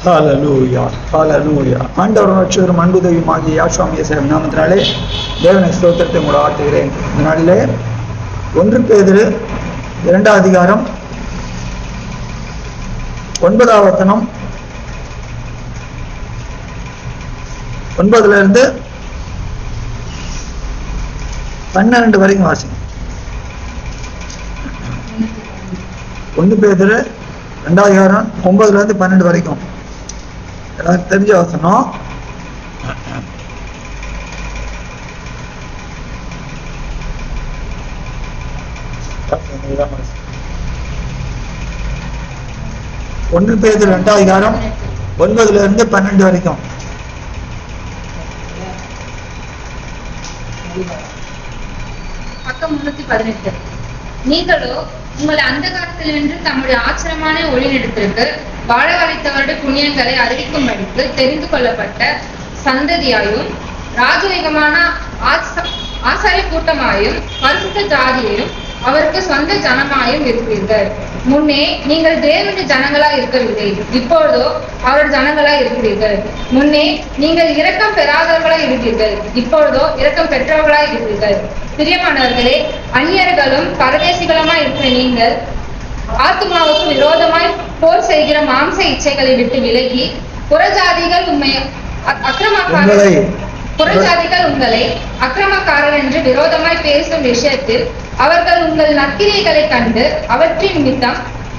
ஹல்லேலூயா, ஹல்லேலூயா. ஆண்டவரும் ரட்சகரும் அன்புதவியுமாகிய யாஷோவா மெசியா நாமத்தினாலே தேவனை ஸ்தோத்திரத்தை கூட ஆட்டுகிறேன். இந்த நாளிலே 1 பேதுரு 2 அதிகாரம் 9ஆம் வசனம் 9 இருந்து 12 வரைக்கும் வாசிங்க. 1 பேதுரு 2 அதிகாரம் 9 இருந்து 12 வரைக்கும் எல்லாரும் தெரிஞ்ச வசனம். ஒன்று பேதுரு 2 அதிகாரம் 9 இருந்து 12 வரைக்கும். பக்கம் 318. நீங்களோ உங்களை அந்த காலத்திலிருந்து தம்முடைய ஆச்சரியமான ஒளிநடத்திற்கு வாழ வளைத்தவருடைய புண்ணியங்களை அறிவிக்கும்படிக்கு தெரிந்து கொள்ளப்பட்ட சந்ததியாயும் ராஜரீகமான ஆசாரிய கூட்டமாயும் பரிசுத்த ஜாதியையும் அவருக்கு சொந்த ஜனமாயும் இருக்கிறீர்கள். முன்னே நீங்கள் தேவனுடைய ஜனங்களா இருக்கவில்லை, இப்பொழுதோ அவருடைய ஜனங்களா இருக்கிறீர்கள். முன்னே நீங்கள் இரக்கம் பெறாதவர்களா இருக்கிறீர்கள், இப்பொழுதோ இரக்கம் பெற்றவர்களா இருக்கிறீர்கள். பிரியமானவர்களே, அந்நியர்களும் பரதேசிகளுமா இருக்கிற நீங்கள் ஆத்மாவுக்கு விரோதமாய் போர் செய்கிற மாம்ச இச்சைகளை விட்டு விலகி புறஜாதிகள் உங்களை அக்கிரமக்காரர் என்று விரோதமாய் பேசும் விஷயத்தில் அவர்கள் உங்கள் நற்கிரியைகளை கண்டு அவற்றின் நிமித்தம்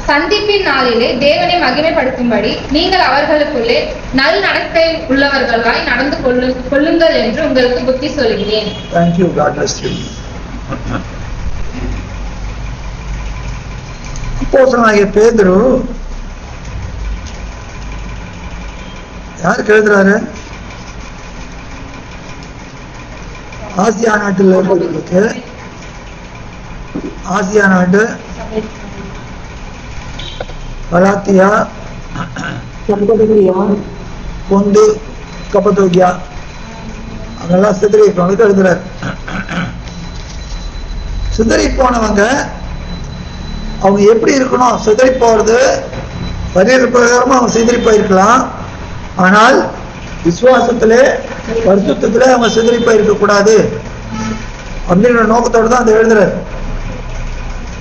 சந்திப்பின் நாளிலே தேவனை மகிமைப்படுத்தும்படி நீங்கள் அவர்களுக்குள்ளே நல் நடத்தை உள்ளவர்களாய் நடந்து கொள்ளுங்கள் என்று உங்களுக்கு புத்தி சொல்கிறேன். அப்போஸ்தலனாகிய பேதுரு யாருக்கு எழுதுறாரு? ஆசியா நாட்டில் இருக்கிறவர்களுக்கு. ஆசியா நாட்டு, கலாத்தியா, பொந்து, கப்பத்தோக்கியா அங்கெல்லாம் சிதறி போனவங்களுக்கு எழுதுறாரு. சிதறி போனவங்க அவங்க எப்படி இருக்கணும்? சிதறி போறது சரீர பிரகாரமா அவங்க சிதறி போயிருக்கலாம், ஆனால் விசுவாசத்திலே பரிசுத்தத்திலே அவங்க சிதறி போயிருக்க கூடாது அப்படின்ற நோக்கத்தோடு தான் அதை எழுதுறாரு.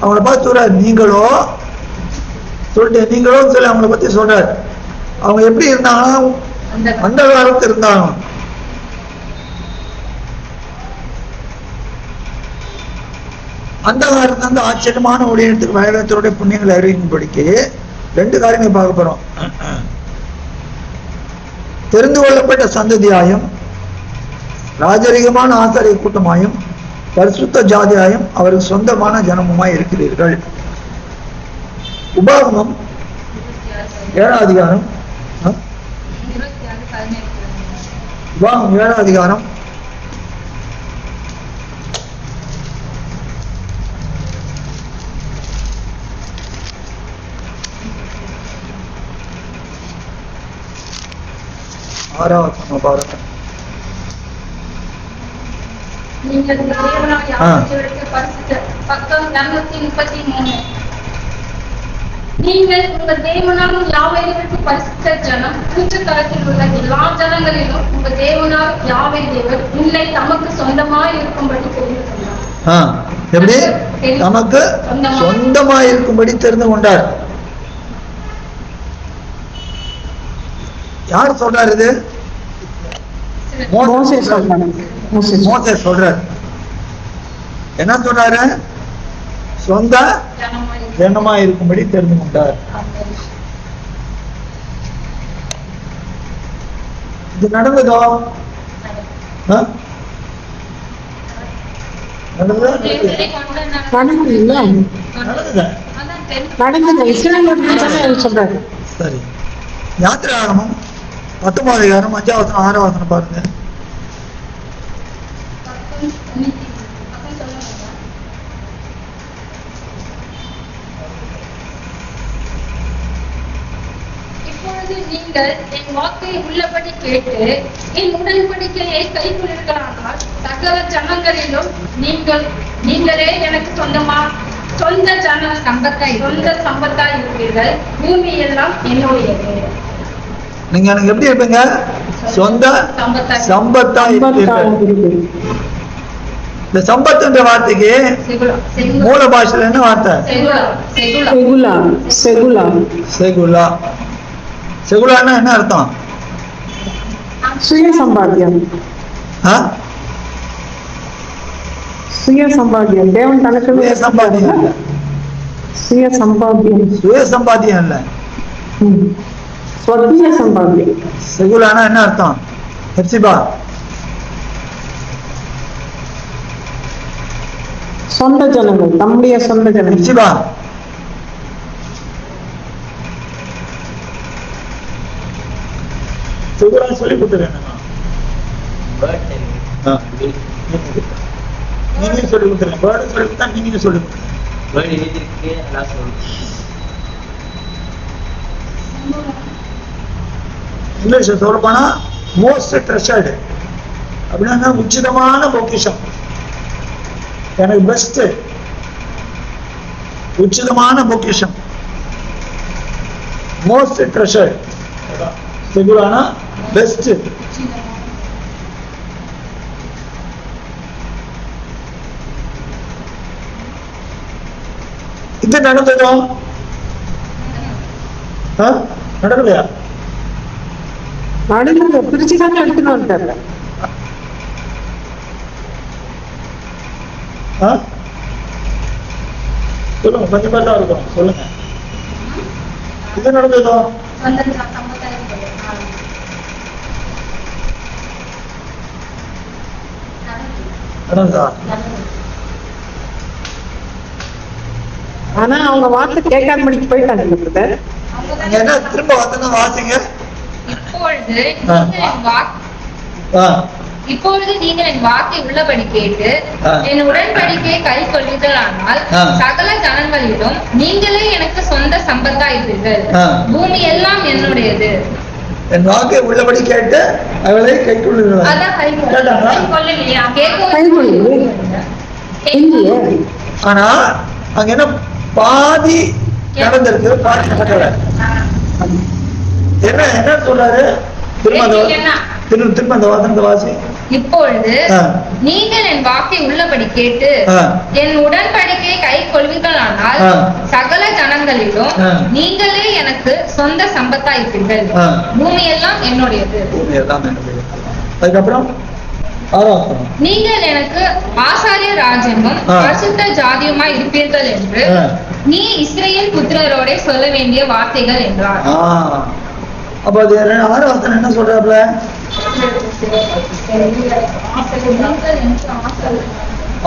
அவங்கள பார்த்து சொல்றாரு, நீங்களோ சொல்லி அவங்கள பத்தி சொல்றாரு. அவங்க எப்படி இருந்தாலும் அந்த காலத்து இருந்தாலும் அந்த காலத்துல இருந்து ஆச்சரியமான ஊழியத்துக்கு வயலத்தோடைய புண்ணியங்களை அறிவிக்கும்படிக்கு 2 காரியங்கள் பார்க்க போறோம். தெரிந்து கொள்ளப்பட்ட சந்ததியாயும் ராஜரீகமான ஆசாரிய கூட்டமாயும் பரிசுத்த ஜாதியாயும் அவருக்கு சொந்தமான ஜனமுமாய் இருக்கிறீர்கள். உபாகமம் 7ஆம் அதிகாரம், உபாகமம் 7ஆம் அதிகாரம் 6ஆம் வசனம் பாருங்க. நீங்கள் உங்கள் தேவனாலும் யாவேருக்கு பரிசுத்த ஜனம், பூச்சத்தலத்தில் உள்ள எல்லா ஜனங்களிலும் உங்கள் தேவனாலும் யாவே தேவர் உன்னை தமக்கு சொந்தமாய் இருக்கும்படி தெரிந்து கொண்டார். எப்படி நமக்கு சொந்தமாய் இருக்கும்படி தெரிந்து கொண்டார். யார் சொல்றாரு? இது மோசே சொல்றாரு. என்ன சொல்றாரு? சொந்த ஜனமா இருக்கும்படி தெரிந்து கொண்டார். இது நடந்ததோ? சரி, யாத்திராகமம் 19ஆம் அதிகாரம் 5ஆம் வசனம் 6ஆம் வசனம் பாருங்க. நீங்கள் என் வாக்கை உள்ளபடி கேட்டு என் உடன்படிக்கையை கைக்கொள்ளுகிறானால் சகல ஜனங்களிலும் நீங்களே எனக்கு சொந்த சம்பத்தாய் இருப்பீர்கள். பூமி எல்லாம் என்னுடையது. நீங்க எனக்கு எப்படி இருப்பீங்க? சொந்த சம்பத்தா இருப்பீர்கள். இந்த சம்பத்துன்ற வார்த்தைக்கு மூல பாஷையில என்ன வார்த்தை? செகுலா. செகுலான்னா என்ன அர்த்தம்? சுய சம்பாத்தியம். சுய சம்பாத்தியம். தேவன் தனக்கு சுய சம்பாத்தியம் இல்ல. சுய சம்பாத்தியம். சுய சம்பாத்தியம் இல்ல. ஸ்வர்கிய சம்பாத்தியம். செகுலானா என்ன அர்த்தம்? ஹெப்சிபா. சொந்த ஜனங்கள், நம்முடைய சொந்த ஜனங்கள். ஹெப்சிபா. செகுலா சொல்லி கொடுத்துறேன். நீங்க சொல்லி கொடுத்துறேன். வேர்டு சொல்லி கொடுத்தா நீங்க சொல்லி கொடுத்துறேன். இங்கிலீஷ்ல சொல்ல போனா மோஸ்ட் ட்ரெஷர்டு அப்படின்னா உச்சிதமான பொக்கிஷம், எனக்கு பெஸ்ட், உச்சிதமான பொக்கிஷம், மோஸ்ட் ட்ரெஷர்டு. செகுலானா பெஸ்ட். இது நடந்ததோ? நடக்கலையா? நடுங்க பிரிச்சுதான் எடுத்துன்னு வந்துட்டாங்க. சொல்லுங்க, கொஞ்சம் பேர் தான் இருக்கும், சொல்லுங்க. இது நடந்ததோ? நடந்ததா? ஆனா அவங்க வார்த்தை கேட்காத மணிக்கு போயிட்டாங்க. என்ன திரும்ப வந்து வாசிங்க. இப்பொழுது நீங்கள் என் வாக்கை உள்ளபடி கேட்டு என் உடன்படிக்கையை கை கொள்வீர்களானால் சகல ஜனங்களிலும் நீங்களே எனக்கு சொந்த சம்பத்தா இருப்பீர்கள். பூமி எல்லாம் என்னுடையது. என் வாக்கை உள்ளபடி கேட்டு அவளை கை கொள்ளுங்கள். ஆனா அங்க என்ன பாதி நடந்திருக்கு, பாதி நடக்கல. என்ன என்ன சொல்றாரு? திரும்ப அந்த வாசனத்தை வாசி. இப்பொழுது நீங்கள் என் வாக்கை உள்ளபடி கேட்டு என் உடன்படிக்கையை கை கொள்வீர்களானால் சகல ஜனங்களிலும் நீங்களே எனக்கு சொந்த சம்பத்தா இருப்பீர்கள். பூமி எல்லாம் என்னுடையது. அதுக்கப்புறம் நீங்கள் எனக்கு ஆசாரிய ராஜ்யமும் பரிசுத்த ஜாதியுமா இருப்பீர்கள் என்று நீ இஸ்ரவேல் புத்திரரோட சொல்ல வேண்டிய வார்த்தைகள் என்றார். அப்ப அது ஆராதனை என்ன சொல்றாப்ல?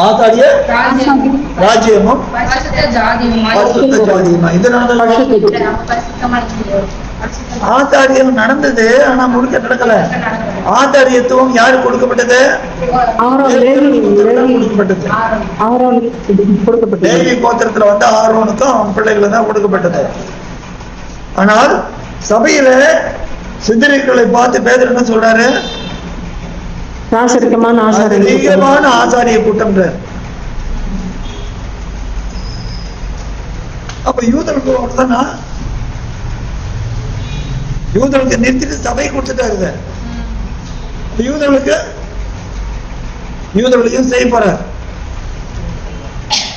ஆசாரிய ராஜ்யமும் பரிசுத்த ஜாதியுமா. இது ஆச்சாரியம் நடந்தது, ஆனா முழுக்க நடக்கல. ஆச்சாரியத்துவம் யாருக்கு கொடுக்கப்பட்டது? கொடுக்கப்பட்டது. தேவி கோத்திரத்துல வந்து ஆரோனுக்கும் அவன் பிள்ளைகளும் தான் கொடுக்கப்பட்டது. ஆனால் சபையில சிந்தனைகளை பார்த்து பேதர் என்ன சொல்றாரு? அதிகமான ஆசாரிய கூட்டம். அப்ப யூதர்களுக்கு தானா? யூதர்களுக்கு நிறுத்திட்டு சபை கொடுத்துட்டாரு. யூதர்களையும் செய்ய போறார்.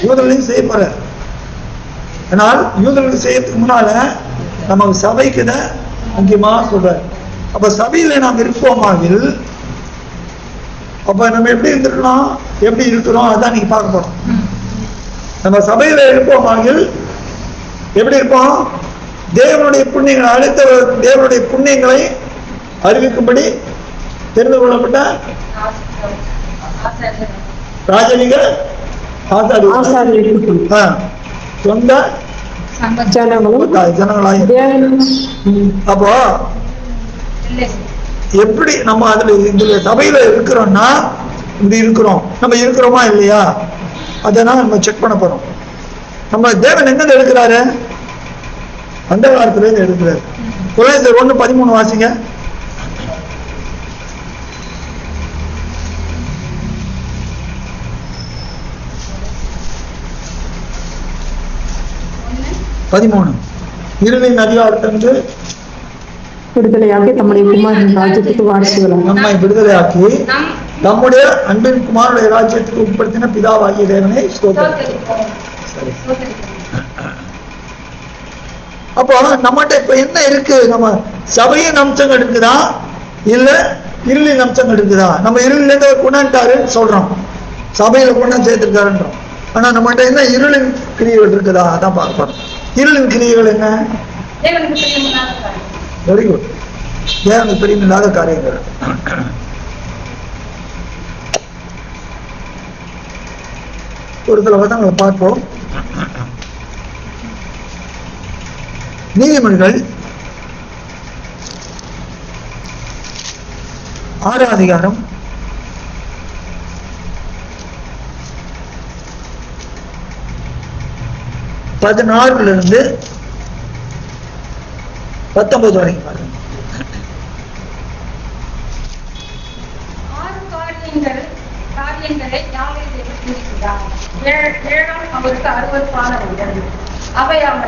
யூதர்களையும் செய்ய போறார். ஆனால் யூதர்களுக்கு செய்யறதுக்கு முன்னால நமக்கு சபைக்கு தான் முக்கியமா சொல்றாரு. அப்ப சபையில நாம் இருப்போமாவில் அப்ப நம்ம எப்படி இருந்திருக்கணும், எப்படி இருக்கிறோம், அதான் நீங்க பார்க்க போறோம். நம்ம சபையில இருப்போமாவில் எப்படி இருப்போம்? தேவனுடைய புண்ணியங்களை அழைத்த தேவனுடைய புண்ணியங்களை அறிவிக்கும்படி தெரிந்து கொள்ளப்பட்ட ராஜனிக சொந்த ஜனங்களாய். அப்போ எப்படி நம்ம அதுல இந்த சபையில இருக்கிறோம்னா இப்படி இருக்கிறோம், நம்ம இருக்கிறோமா இல்லையா, அதனால நம்ம செக் பண்ண போறோம். நம்ம தேவன் எங்க எடுக்கிறாரு? அந்த காலத்துல இருந்து எடுக்கிறாரு. கொலோசியர் 1:13 வாசிங்க. இறுதியின் அதிகாரத்திலிருந்து விடுதலையாக்கி தம்முடைய குமாரன் ராஜ்யத்துக்கு வாரிசுகளாக நம்மை விடுதலையாக்கி நம் நம்முடைய அன்பின் குமாரனுடைய ராஜ்யத்துக்கு உட்படுத்தின பிதாவாகிய தேவனை ஸ்தோத்திரம். ஸ்தோத்திரிப்போம். சரி. ஸ்தோத்திரிப்போம். அப்போ நம்மகிட்ட இப்ப என்ன இருக்கு? நம்ம சபையின் அம்சங்கள் இருக்குதா இல்ல இருளின் அம்சங்கள் இருக்குதா? நம்ம இருளில இருந்து அவர் கொண்டாண்டாருன்னு சொல்றோம், சபையில கொண்டாந்து சேர்த்திருக்காருன்றோம். ஆனா நம்மகிட்ட என்ன இருளின் கிரியைகள் இருக்குதா? அதான் பார்ப்போம். இருளின் கிரியைகள் என்ன? தேவனுக்கு பிரியமில்லாத காரியம். Very good. தேவனுக்கு பிரியமில்லாத காரியங்கள். ஒரு சில வசனங்களை பார்ப்போம். நீதிமொழிகள் 6ஆம் அதிகாரம் 16 19 வரைக்கும் பாருங்க. 6 காரியங்களை யாவை தேவன் கூறுகிறார். ஏழாம் அவருக்கு அருவருப்பானவைகள். அவையாவன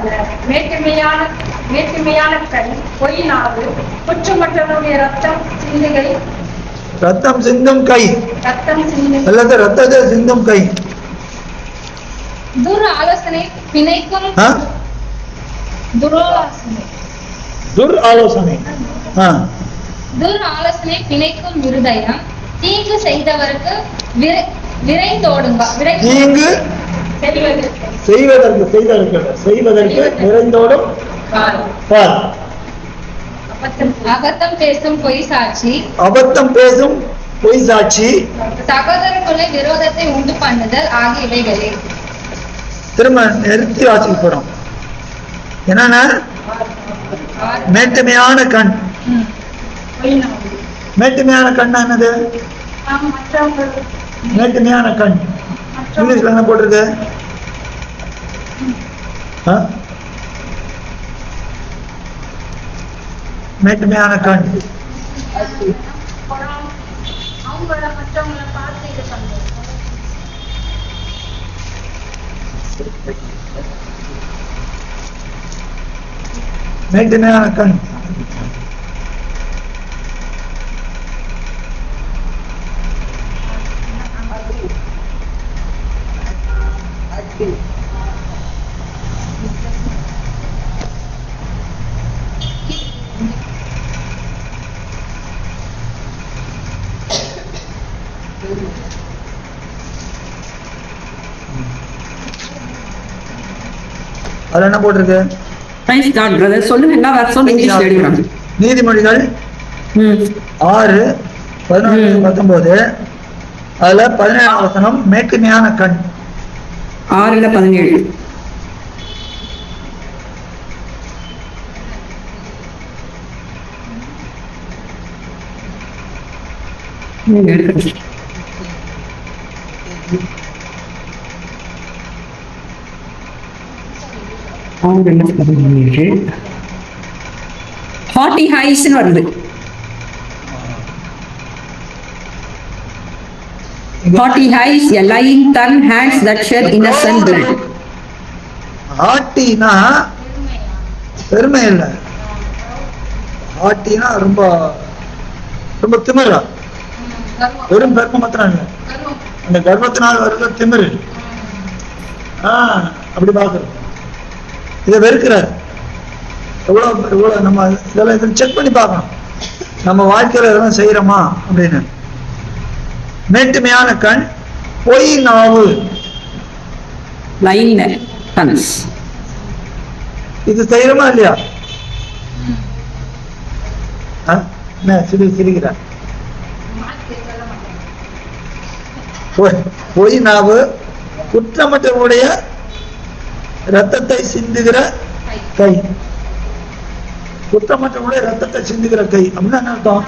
மேட்டுமையான கண், பொய் நாவு, குற்றமற்றவனுடைய ரத்தம் சிந்தும் கை, அல்லது ரத்தத்தை சிந்தும் கை, துர் ஆலோசனை பிணைக்கும் துர் ஆலோசனை பிணைக்கும் இருதயம், தீங்கு செய்தவருக்கு விரைந்தோடுங்க. தீங்கு செய்வதற்கு விரைந்தோடும் பார். அபத்தம் பேசும் பொய் சாட்சி, சகோதரருக்குள்ளே விரோதத்தை உண்டு பண்ணுதல் ஆகிய இவைகளே. திரும்ப நிறுத்தி வாசிக்க போறோம். என்னன்னா மேட்டுமையான கண். மேட்டுமையான கண் என்னது? மேட்டுமையான கண் இங்கிலீஷ்ல என்ன போட்டிருக்கு? மேட்டுமையான கண். மேட்டுமையான கண். அது என்ன போட்டிருக்கு? சொல்லுங்க, என்ன வருஷம் இங்கிலீஷ்ல எழுதுறாங்க? நீதிமொழிகள் 6, 14, 19. அதுல 17ஆம் வசனம் மேட்டுமையான கண். 6:17. ஹாட்டி ஹைஸ் வருது. Haughty eyes, a lying tongue, hands that shed innocent blood. ஹாட்டினா பெருமை இல்லை. ஹாட்டினா ரொம்ப ரொம்ப திமிரா, வெறும் கர்மம் மாத்திரம் இல்லை, அந்த கர்மத்தினால் வருகிற திமிரு. அப்படி பாக்குறோம். இதை வெறுக்கிறார். எவ்வளவு நம்ம இதெல்லாம் செக் பண்ணி பார்க்கணும், நம்ம வாழ்க்கையில இதெல்லாம் செய்யறோமா அப்படின்னு. மேட்டுமையான கண், பொய் நாவு, இது செய்யறோமா இல்லையா? சிரிக்கிறார். பொய் நாவு, குற்றமற்றவருடைய ரத்தத்தை சிந்துகிற கை. குற்றமற்றவருடைய ரத்தத்தை சிந்துகிற கை அப்படின்னா என்ன அர்த்தம்?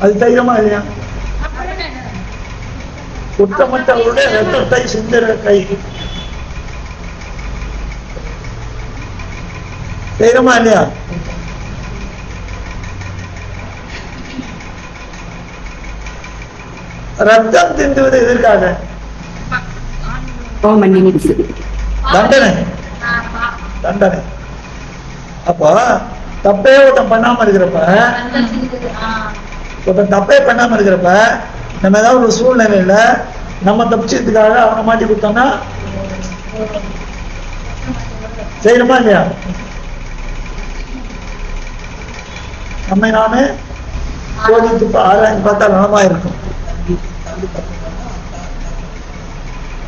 அது தைரியமா இல்லையா? குற்றமற்றவருடைய ரத்தத்தை சிந்துகிற கை தைரியமா இல்லையா? ரத்தம் சிந்துவது எதற்காக? மன்னிப்பு. தண்டனை. தண்டனை. அப்போ தப்பே ஒருத்தன் பண்ணாம இருக்கிறப்ப, ஒருத்தன் தப்பே பண்ணாம இருக்கிறப்ப நம்ம ஏதாவது ஒரு சூழ்நிலையில நம்ம தப்பிச்சதுக்காக அவனை மாட்டி கொடுத்தோம்னா செய்யணுமா இல்லையா? நம்மை நாமே சோதித்து ஆராய்ந்து பார்த்தா நலமா இருக்கும்.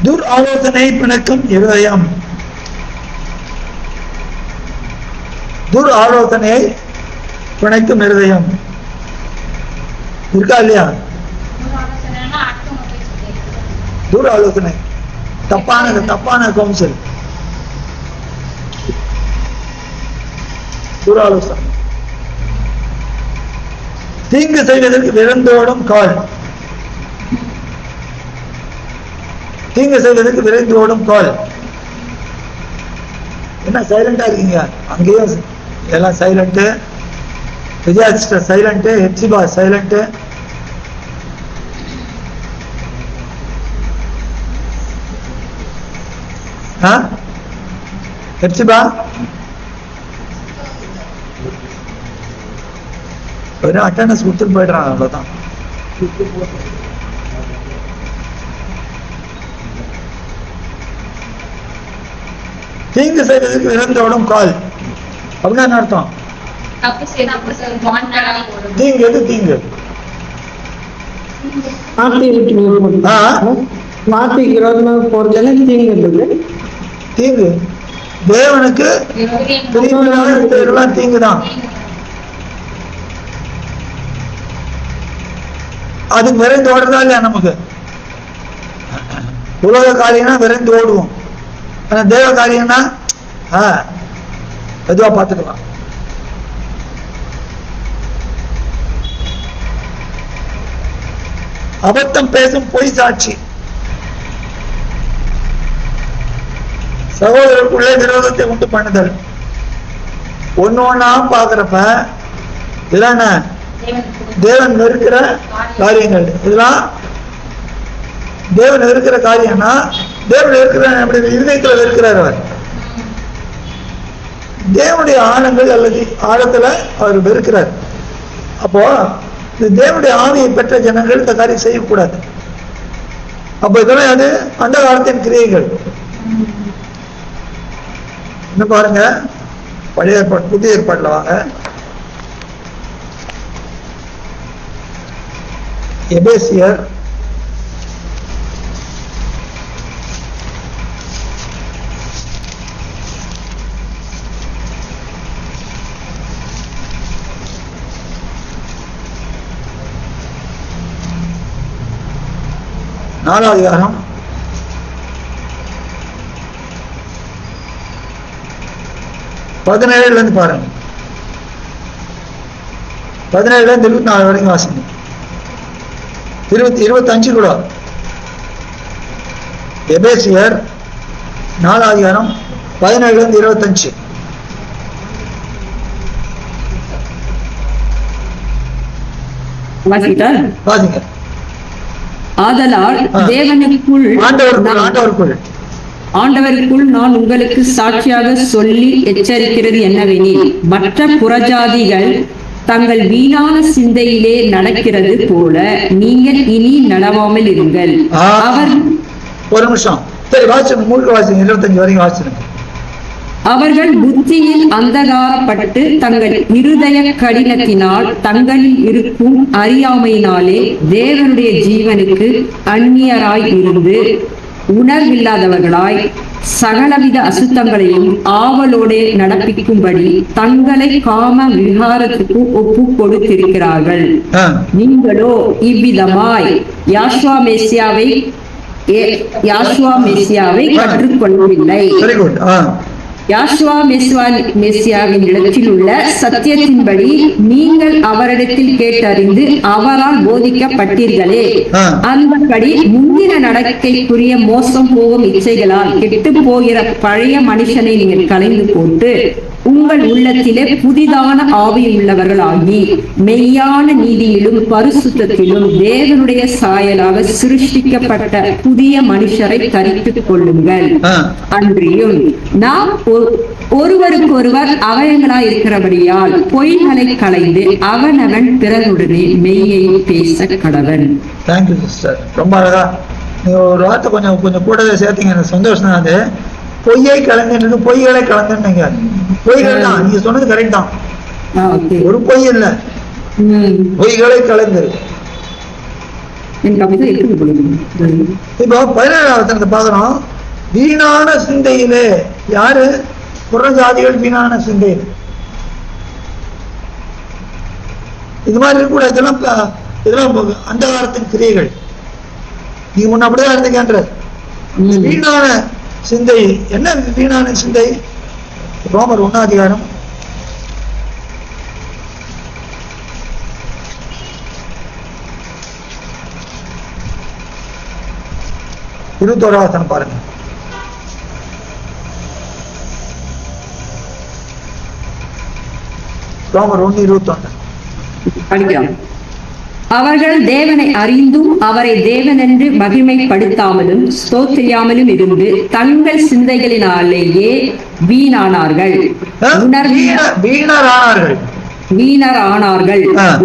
துர் ஆலோசனை பிணக்கும் இருதயம். துர் ஆலோசனையை பிணைக்கும் இருதயம் இருக்கா இல்லையா? துர் ஆலோசனை, தப்பான கவுன்சில், துர் ஆலோசனை. தீங்கு செய்வதற்கு விரைந்தோடும் கால். தீங்கு செய்வதற்கு விரைந்து ஓடும் கால். என்ன சைலண்டா இருக்கீங்க? அங்கேயே எல்லாம் silent. Vijaya sister silent, Hephzibah silent. Hephzibah ஒரு அட்டெண்டன்ஸ் கொடுத்துட்டு போயிடுறாங்க, அவ்வளவுதான். தீங்கு செய்வதற்கு விரைந்தோடும் கால் அப்படின்னா என்ன அர்த்தம்? தீங்கு எது? தீங்கு தீங்கு தேவனுக்கு தீங்குதான். அதுக்கு விரைந்து ஓடுறதா இல்லையா? நமக்கு உலக காரியம்னா விரைந்து ஓடுவோம், ஆனா தேவ காரியம்னா எதுவா பார்த்துக்கலாம். அபத்தம் பேசும் பொய் சாட்சி. சகோதரருக்குள்ளே விரோதத்தை உண்டு பண்ணுதல். ஒண்ணா பாக்குறப்ப இதெல்லாம் என்ன? தேவன் வெறுக்கிற காரியங்கள். இதெல்லாம் தேவன் வெறுக்கிற காரியம்னா, தேவன் வெறுக்கிற இருதயத்துல வெறுக்கிறார் அவர். தேவனுடைய ஆழங்கள் அல்லது ஆழத்துல அவர் வெறுக்கிறார். அப்போ இந்த தேவனுடைய ஆவியை பெற்ற ஜனங்கள் இந்த காரியம் செய்யக்கூடாது. அப்ப இதெல்லாம் அது அந்த காலத்தின் கிரியைகள். இன்னும் பாருங்க, பழைய ஏற்பாடு புதிய ஏற்பாட்டுல வாங்க. எபேசியர் 4வது அதிகாரம் 17ல இருந்து பாருங்க. 17ல இருந்து 24 வரைக்கும் வாசிங்க. 25 கூட. எபேசியர் 4வது அதிகாரம் 17ல இருந்து 25. வாசிங்க. ஆதலால் தேவனுக்குள் ஆண்டவருக்குள் நான் உங்களுக்கு சாட்சியாக சொல்லி எச்சரிக்கிறது என்னவெனில், மற்ற புறஜாதிகள் தங்கள் வீணான சிந்தையிலே நடக்கிறது போல நீங்கள் இனி நடவாமல் இருங்கள். அவர் ஒரு நிமிஷம் சரி வாசிங்க, 25 வரைக்கும் வாசிங்க. அவர்கள் புத்தியில் அந்தகாரப்பட்டு தங்கள் இருதய கடினத்தினால் தங்களில் இருக்கும் அறியாமையினாலே தேவனுடைய ஜீவனுக்கு அந்நியராய் இருந்து உணர்வில்லாதவர்களாய் சகலவித அசுத்தங்களையும் ஆவலோடு நடப்பிக்கும்படி தங்களை காம விகாரத்துக்கு ஒப்பு கொடுத்திருக்கிறார்கள். நீங்களோ இவ்விதமாய் யாசுவா மேசியாவை கற்றுக்கொள்ளவில்லை. யாசுவா மேசியாவின் இடத்தில் உள்ள சத்தியத்தின்படி நீங்கள் அவரிடத்தில் கேட்டறிந்து அவரால் போதிக்கப்பட்டீர்களே, அந்தபடி முந்தின நடக்கைக்குரிய மோசம் போகும் இச்சைகளால் கெட்டு போகிற பழைய மனுஷனை நீங்கள் கலைந்து போட்டு உங்கள் உள்ளத்திலே புதிதான ஆவியுள்ளவர்களாகி மெய்யான நீதியிலும் பரிசுத்தத்திலும் தேவனுடைய சாயலாக சிருஷ்டிக்கப்பட்ட புதிய மனுஷரை தரித்துக் கொள்ளுங்கள். அன்றியும் நாம் ஒருவருக்கொருவர் அவயங்களாய் இருக்கிறபடியால் பொய்களை களைந்து அவனவன் பிறருடனே மெய்யை பேச கடவன். தேங்க்யூ சிஸ்டர், ரொம்ப அழகா நீங்க ஒரு வார்த்தை கொஞ்சம் கொஞ்சம் கூடவே சேர்த்தீங்க, எனக்கு சந்தோஷம் தான். அது பொய்யை கலந்துன்னு பொய்களை கலந்துன்னீங்க. பொய்கள் தான், நீங்க சொன்னது கரெக்ட் தான். ஒரு பொய் இல்ல, பொய்களை கலந்து. இப்போ 17ஆம் வசனத்தை பாக்குறோம். வீணான சிந்தையிலே, யாரு? புறஜாதிகள் வீணான சிந்தையில். இது மாதிரி இருக்கக்கூடாது. இதெல்லாம் அந்த காலத்தின் கிரியைகள். நீங்க முன்ன அப்படிதான் இருந்தீங்கன்ற வீணான சிந்தை. என்ன வீணான சிந்தை? ரோமர் 1ஆம் அதிகாரம் 21ஆம் வசனம் பாருங்க. ரோமர் 1:21 படிக்கலாம். அவர்கள் தேவனை அறிந்தும் அவரை தேவனென்று மகிமைப்படுத்தாமலும் ஸ்தோத்திரியாமலும் இருந்து தங்கள் சிந்தைகளினாலேயே வீணானார்கள்.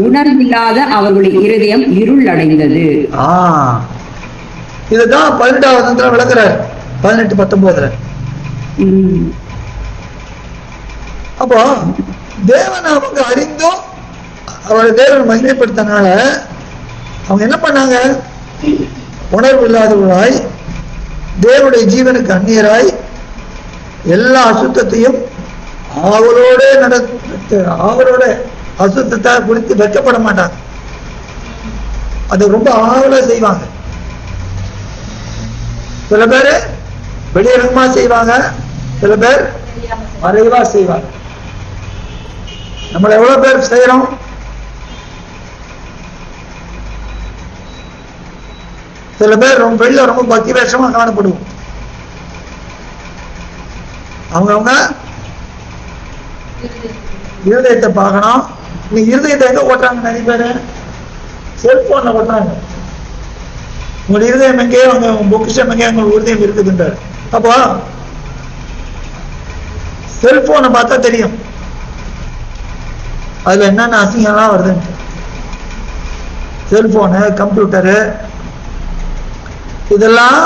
உணர்வில்லாத அவர்களுடைய இருதயம் இருள் அடைந்தது. இதுதான் 18ஆம் வசனத்துல விளக்குறார். 18-19. அப்போ தேவனை அவங்க அறிந்தும் அவரை தேவன் மகிமைப்படுத்தினால அவங்க என்ன பண்ணாங்க? உணர்வு இல்லாதவர்களாய், தேவனுடைய ஜீவனுக்கு அந்நியராய், எல்லா அசுத்தத்தையும் அவரோட அசுத்தத்தை குறித்து வெட்கப்பட மாட்டாங்க. அது ரொம்ப ஆவலா செய்வாங்க. சில பேர் வெளியரங்கமா செய்வாங்க, சில பேர் மறைவா செய்வாங்க. நம்மள எவ்வளவு பேர் செய்யறோம்? சில பேர் வெளியில ரொம்ப பக்தி வேஷமா காணப்படுவோம். அவங்கவுங்க இருதயத்தை பார்க்கணும். நீ இருதயத்தை எங்க ஓட்டுறாங்க? நிறைய பேரு செல்போன்ல ஓட்டுறாங்க. உங்க இருதயம் எங்கே, உங்க பொக்கிஷம் எங்கே, உங்க இருதயம் இருக்குதுன்றார். அப்போ செல்போனை பார்த்தா தெரியும் அதுல என்னென்ன அசிங்கம்லாம் வருதுன்னு. செல்போனு, கம்ப்யூட்டரு, இதெல்லாம்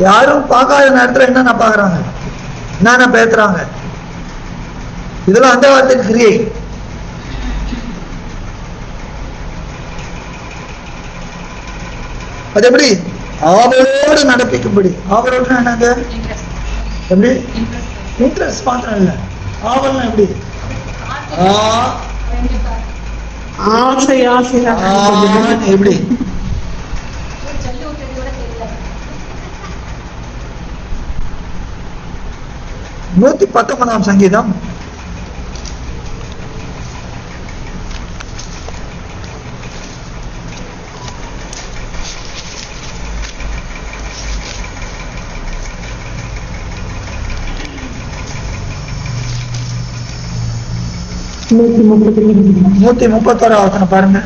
யாரும் பார்க்காத நேரத்துல என்னென்ன பாக்குறாங்க, என்னென்ன பேசுறாங்க. இதெல்லாம் அந்த வார்த்தை கிரியை. அது எப்படி? ஆவலோடு நடப்பிக்கும்படி. ஆவலோடு என்னங்க? எப்படி? இன்ட்ரெஸ்ட் மாத்திரம் இல்ல, ஆவல்னா எப்படி? எப்படி? 119ஆம் சங்கீதம் 131 வசனம் பாருங்க.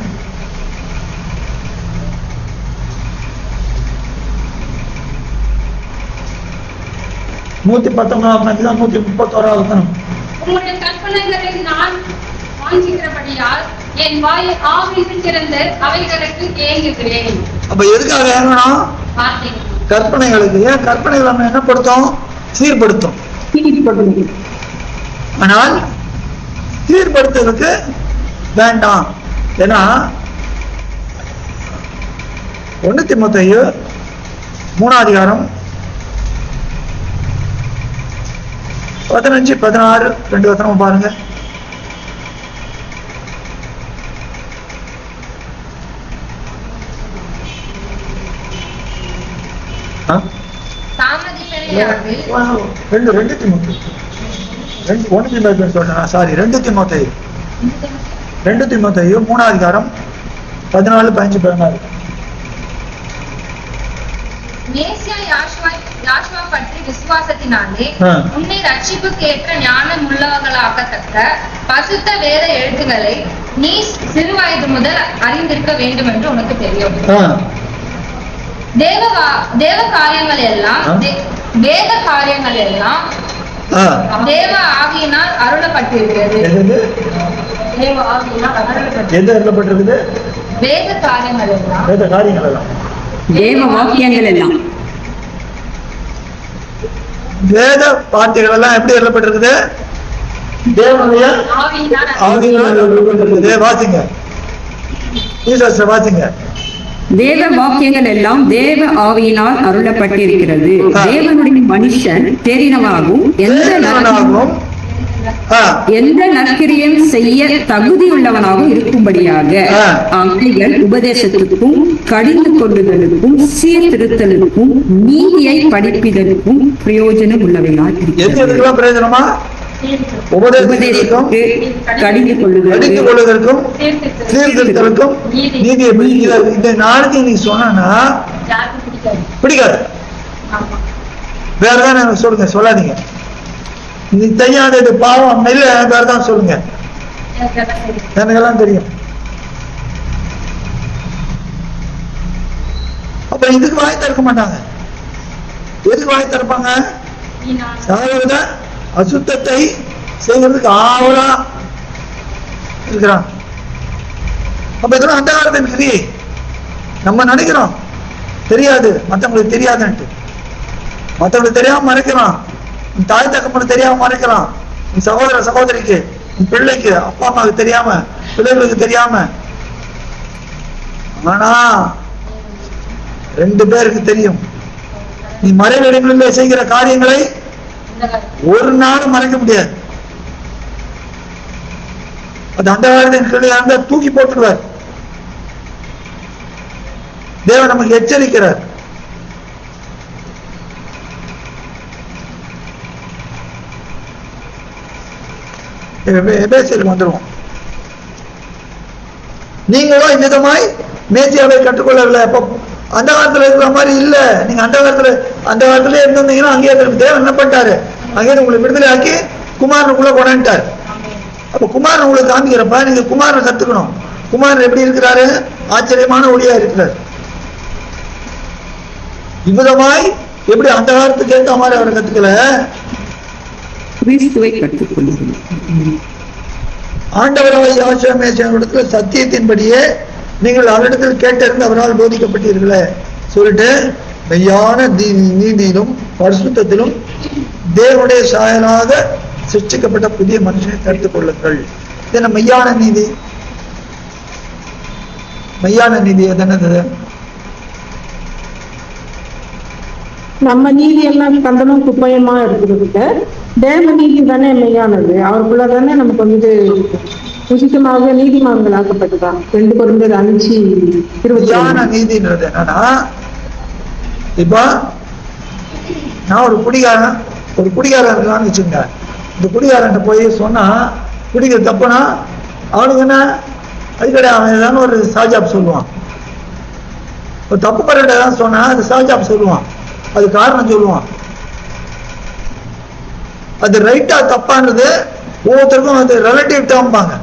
உங்களுடைய கற்பனைகளை நான் வாஞ்சிக்கிறபடியால் என் வாயை ஆவியில் திறந்து அவைகளுக்கு ஏங்குகிறேன். அப்ப எதுக்காக ஏங்கணும்? கற்பனைகளுக்கு. ஏன் கற்பனைகள் நம்ம என்ன படுத்தும்? சீர்படுத்தும். ஆனால் சீர்படுத்துறதுக்கு வேண்டாம். ஏன்னா 1 தீமோத்தேயு 3ஆம் அதிகாரம் 15, 16 2 வசனம் பாருங்க. ரெண்டு தீமோத்தேயு 2 தீமோத்தேயு 3ஆம் அதிகாரம் 14, 15, 16. யாசுவா பற்றி விசுவாசத்தினாலே ஆ. உன்னை ரட்சிப்புக்கு ஏற்ற ஞானம் உள்ளவர்களாக்கத்தக்க பசுத்த வேத எழுத்துக்களை நீ சிறுவயது முதல் அறிந்திருக்க வேண்டும் என்று உனக்கு தெரியும். ஆ, தேவ காரியங்கள் எல்லாம் ஆ. வேத காரியங்கள் எல்லாம் ஆ. தேவ ஆவியினால் அருளப்பட்டிருக்கிறது. எது தேவ ஆவியினால் அருளப்பட்டிருக்கிறது. எது எழுதப்பட்டிருக்குது? வேத காரியங்கள் எல்லாம் வேத காரியங்கள் எல்லாம், தேவ வாக்கியங்கள் எல்லாம், வேத வார்த்தைகள் எல்லாம் எப்படி எழுதப்பட்டிருக்குது? தேவனுடைய ஆவியினால் ஆவியினால் எழுதப்பட்டிருக்குது. வாசிங்க, ஈசாஸ்ல வாசிங்க. தேவ வாக்கியங்கள் எல்லாம் தேவ ஆவியினால் அருளப்பட்டிருக்கிறது. ஆ. தேவனுடைய மனுஷன் தேறினவாகவும் தேவனாகவும், ஆ, எந்த நற்கிரியம் செய்ய தகுதியுள்ளவனாகவும் இருக்கும்படியாக ஆ. ஆகைகள் உபதேசத்திற்கும் கடிந்து கொள்ளுதலுக்கும் சீர்திருத்தலுக்கும் நீதியை படிப்பிதற்கும் பிரயோஜனம் உள்ளவையாய் எது இருக்கிறது. எதுக்கெல்லாம் பிரயோஜனமா? உபதேசத்திற்கும் உபதேசத்துக்கு கடிந்து அடித்துக் கொள்ளுதலுக்கும் கொள்வதற்கும் சீர்திருத்தலுக்கும் நீதியை இந்த நாளைக்கு நீ சொன்னா யாருக்கும் பிடிக்காது. பிடிக்காது. ஆமா. வேற தான் சொல்லுங்க, சொல்லாதீங்க. நீ செய்யாதது பாவம் இல்ல, வேற தான் சொல்லுங்க. எனக்கு அதான் தெரியும். எனக்கெல்லாம் தெரியும். அப்ப இதுக்கு வாய் திறக்க மாட்டாங்க. எதுக்கு வாய் திறப்பாங்க? நீ நான் சாகரத அசுத்தத்தை செய்யறதுக்கு ஆவலா இருக்கிறான். அப்ப இதெல்லாம் அந்த காலத்தின் கிரி. நம்ம நினைக்கிறோம் தெரியாது, மற்றவங்களுக்கு தெரியாதுன்ட்டு. மற்றவங்களுக்கு தெரியாம மறைக்கிறான். உன் தாய் தகப்பனுக்கு தெரியாம மறைக்கிறான். உன் சகோதர சகோதரிக்கு, உன் பிள்ளைக்கு, அப்பா அம்மாவுக்கு தெரியாம, பிள்ளைகளுக்கு தெரியாம. ஆனா 2 பேருக்கு தெரியும். நீ மறைவிடங்களில் செய்கிற காரியங்களை இந்த காலம். ஒரு நாளும் மறைக்க முடியாது. அது அந்த காலத்தின் கிளியாக தூக்கி போட்டுருவார். தேவன் நமக்கு எச்சரிக்கிறார். எபேசியருக்கு வந்துருவோம். நீங்களும் இவ்விதமாய் மேசியாவை கற்றுக்கொள்ளவில்லை. அப்போ அந்த காலத்துல இருக்கிற மாதிரி இல்ல. நீங்க அந்த காலத்துல இருந்திருந்தீங்கன்னா அங்கேயே இருக்கு. தேவன் என்ன பண்ணிட்டாரு? அங்கேயே உங்களை விடுதலை ஆக்கி குமாரனுக்குள்ள கொண்டாண்டார். அப்ப குமாரன் உங்களுக்கு காமிக்கிறப்ப நீங்க குமாரனை கத்துக்கணும். குமாரன் எப்படி இருக்கிறாரு? ஆச்சரியமான ஒளியா இருக்கிறார். இவ்விதமாய் எப்படி அந்த காலத்துக்கு ஏற்ற மாதிரி அவரை கத்துக்கல, கிறிஸ்துவை கற்றுக்கொள்ளுதல். ஆண்டவராய் யாசுவா மேசியாவிடத்துல சத்தியத்தின்படியே நீங்கள் அவரிடத்தில் கேட்டிருந்து அவரால் போதிக்கப்பட்டீர்களே சொல்லிட்டு மெய்யான நீதியிலும் பரிசுத்தத்திலும் தேவனுடைய சாயலாக சிருஷ்டிக்கப்பட்ட புதிய மனுஷனை தடுத்துக் கொள்ளுங்கள். இது என்ன மெய்யான நீதி? மெய்யான நீதி எதனது? நம்ம நீதி எல்லாம் கண்டனம் குப்பையமா இருக்கிறதுக்கு தேவ நீதி தானே மெய்யானது. அவருக்குள்ள தானே நமக்கு உசிதமாக நீதிமான்கள் ஆக்கப்பட்டுதான். 2 Corinthians 5:20. மெய்யான நீதின்றது என்னன்னா, இப்ப நான் ஒரு குடிகாரன் இருக்கான்னு வச்சுங்க. இந்த குடிகாரன் போய் சொன்னா குடிக்கிற தப்புனா அவனுக்கு என்ன அது கிடையாது. அவன் ஏதாவது ஒரு சாஜாப் சொல்லுவான். ஒரு தப்பு பண்ணிட்டு சொன்னா அது சாஜாப் சொல்லுவான். அது காரணம் சொல்லுவான். அது ரைட்டா தப்பான்றது ஒவ்வொருத்தருக்கும் அது ரிலேட்டிவ் டேர்ம்பாங்க.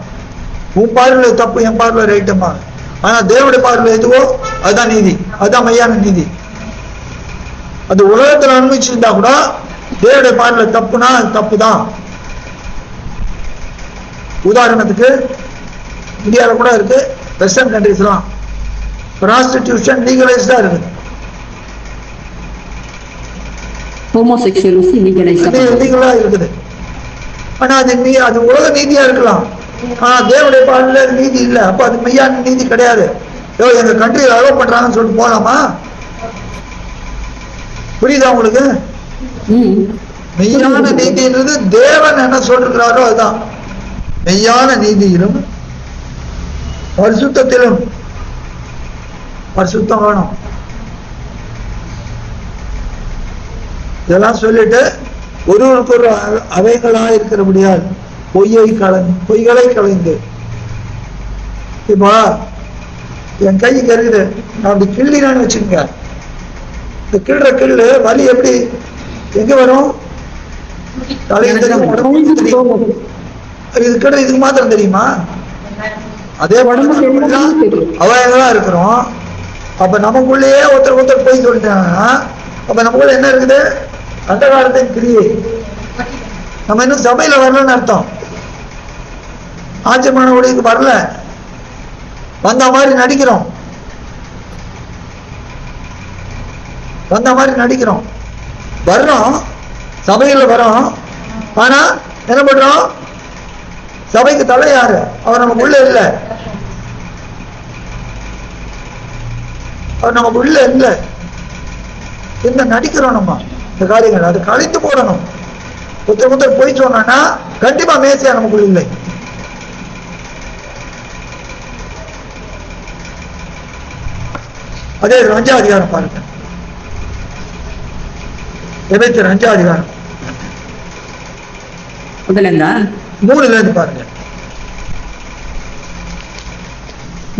உன் பார்வையில் தப்பு, என் பார்வையில் ரைட்டும்பாங்க. ஆனா தேவனுடைய பார்வையில் எதுவோ அதுதான் நீதி, அதுதான் மையான நீதி. அது உலகத்துல அனுபவிச்சிருந்தா கூட தேவனுடைய பார்வையில் தப்புனா அது தப்பு தான். உதாரணத்துக்கு இந்தியாவில் கூட இருக்கு, வெஸ்டர்ன் கண்ட்ரிஸ்லாம் ப்ராஸ்டிடியூஷன் லீகலைஸ்டா இருக்குது. ஹோமோசெக்சுவலிசம் லீகலா இருக்குது. ஆனா அது உலக நீதியா இருக்கலாம். ஆனா தேவனுடைய பார்வையில அது நீதி இல்லை. அப்ப அது மெய்யான நீதி கிடையாது. எங்க கண்ட்ரியில் அலோவ் பண்றாங்கன்னு சொல்லிட்டு போலாமா? புரியுதா உங்களுக்கு? மெய்யான நீதின்றது தேவன் என்ன சொல்றாரோ அதுதான். மெய்யான நீதியிலும் பரிசுத்தத்திலும், பரிசுத்தம் வேணும். இதெல்லாம் சொல்லிட்டு ஒருவருக்கு ஒரு அவைகளா இருக்கிறபடியால் பொய்களை கலைந்து. இப்போ என் கைக்கு இருக்குது, நான் அப்படி கிள்ளினான்னு வச்சுக்கோங்க, இந்த கிள்ற கிள்ளு வலி எப்படி எங்க வரும்? தலையில் தெரியும், உடம்புக்கு தெரியும். இது கிட்ட இதுக்கு மாத்திரம் தெரியுமா? அதே உடம்புலாம் அவயங்களா இருக்கிறோம். அப்ப நமக்குள்ளேயே ஒருத்தர் போய் சொல்லிட்டாங்கன்னா அப்ப நமக்குள்ள என்ன இருக்குது? அந்த காலத்தின் கிரியை. நம்ம இன்னும் சபையில வரலன்னு அர்த்தம். ஆச்சரியமான உடைக்கு வரல, வந்த மாதிரி நடிக்கிறோம், வந்த மாதிரி நடிக்கிறோம், வர்றோம், சபையில வரோம். ஆனா என்ன பண்றோம்? சபைக்கு தலை யாரு? அவர் நமக்குள்ள இல்ல, அவர் நமக்குள்ள இல்ல. என்ன நடிக்கிறோம் நம்ம இந்த காரியங்கள்? அது கழித்து போடணும். ஒருத்தர் போய் சொன்னா கண்டிப்பா மேசியா நமக்குள்ள இல்லை. அதே 5ஆம் அதிகாரம் பாருங்க, எபேசியர் 5ஆம் அதிகாரம் முதல்ல 3ல இருந்து பாருங்க.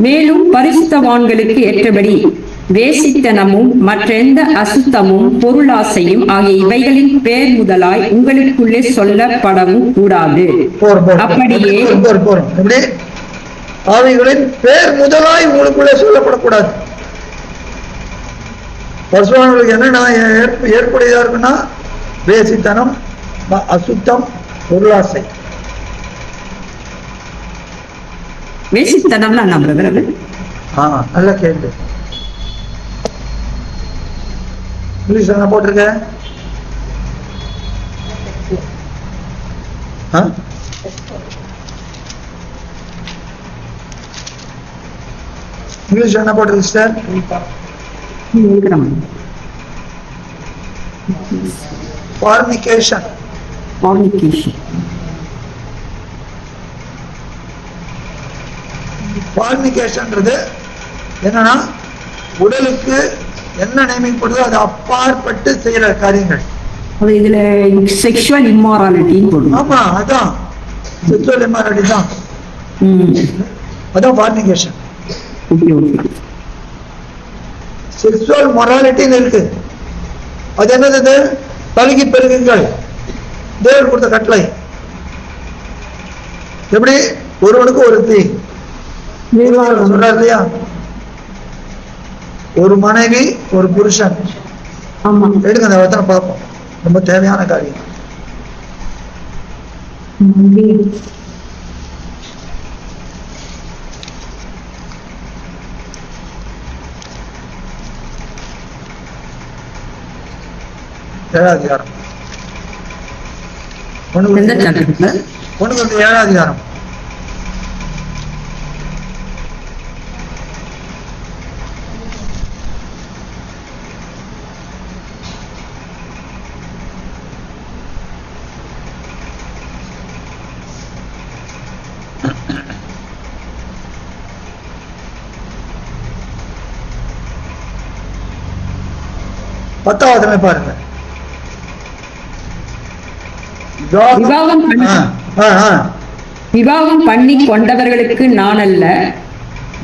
மேலும் பரிசுத்தவான்களுக்கு ஏற்றபடி வேசித்தனமும் மற்றெந்த அசுத்தமும் பொருளாசையும் ஆகிய இவைகளின் பேர் முதலாய் உங்களுக்குள்ளே சொல்லப்படவும் கூடாது. அப்படியே எப்படி அவைகளின் பேர் முதலாய் உங்களுக்குள்ளே சொல்லப்படக்கூடாது. பரிசுத்தவான்களுக்கு என்னென்ன ஏற்புடையதா இருக்குன்னா வேசித்தனம், அசுத்தம், பொருளாசை. வேசித்தனம்னா நம்புறது நல்ல கேள்வி. இங்கிலீஷ் என்ன போட்டிருக்க? இங்கிலீஷ் என்ன போட்டிருக்கு சிஸ்டர்? Fornication. Fornicationன்றது என்னன்னா உடலுக்கு என்ன நியமிக்கப்படுதோ அது அப்பாற்பட்டு செய்யற காரியங்கள். அது இதுல செக்ஷுவல் இம்மாராலிட்டி போடுது. ஆமா, அதான் செக்ஷுவல் இம்மாராலிட்டி தான். அதான் fornication. செக்ஷுவல் மொராலிட்டின்னு இருக்கு. அது என்னது? பழகி பெருகுங்கள், தேவன் கொடுத்த கட்டளை. எப்படி ஒருவனுக்கு ஒரு தீ சொல்றாரு இல்லையா? ஒரு மனைவி ஒரு புருஷன். எடுங்க அந்த வசனம் பார்ப்போம், ரொம்ப தேவையான காரியம். ஏழாம் அதிகாரம், 7ஆம் அதிகாரம். பத்தாவது பாருங்க. விவாகம் பண்ணி கொண்டவர்களுக்கு நான் அல்ல,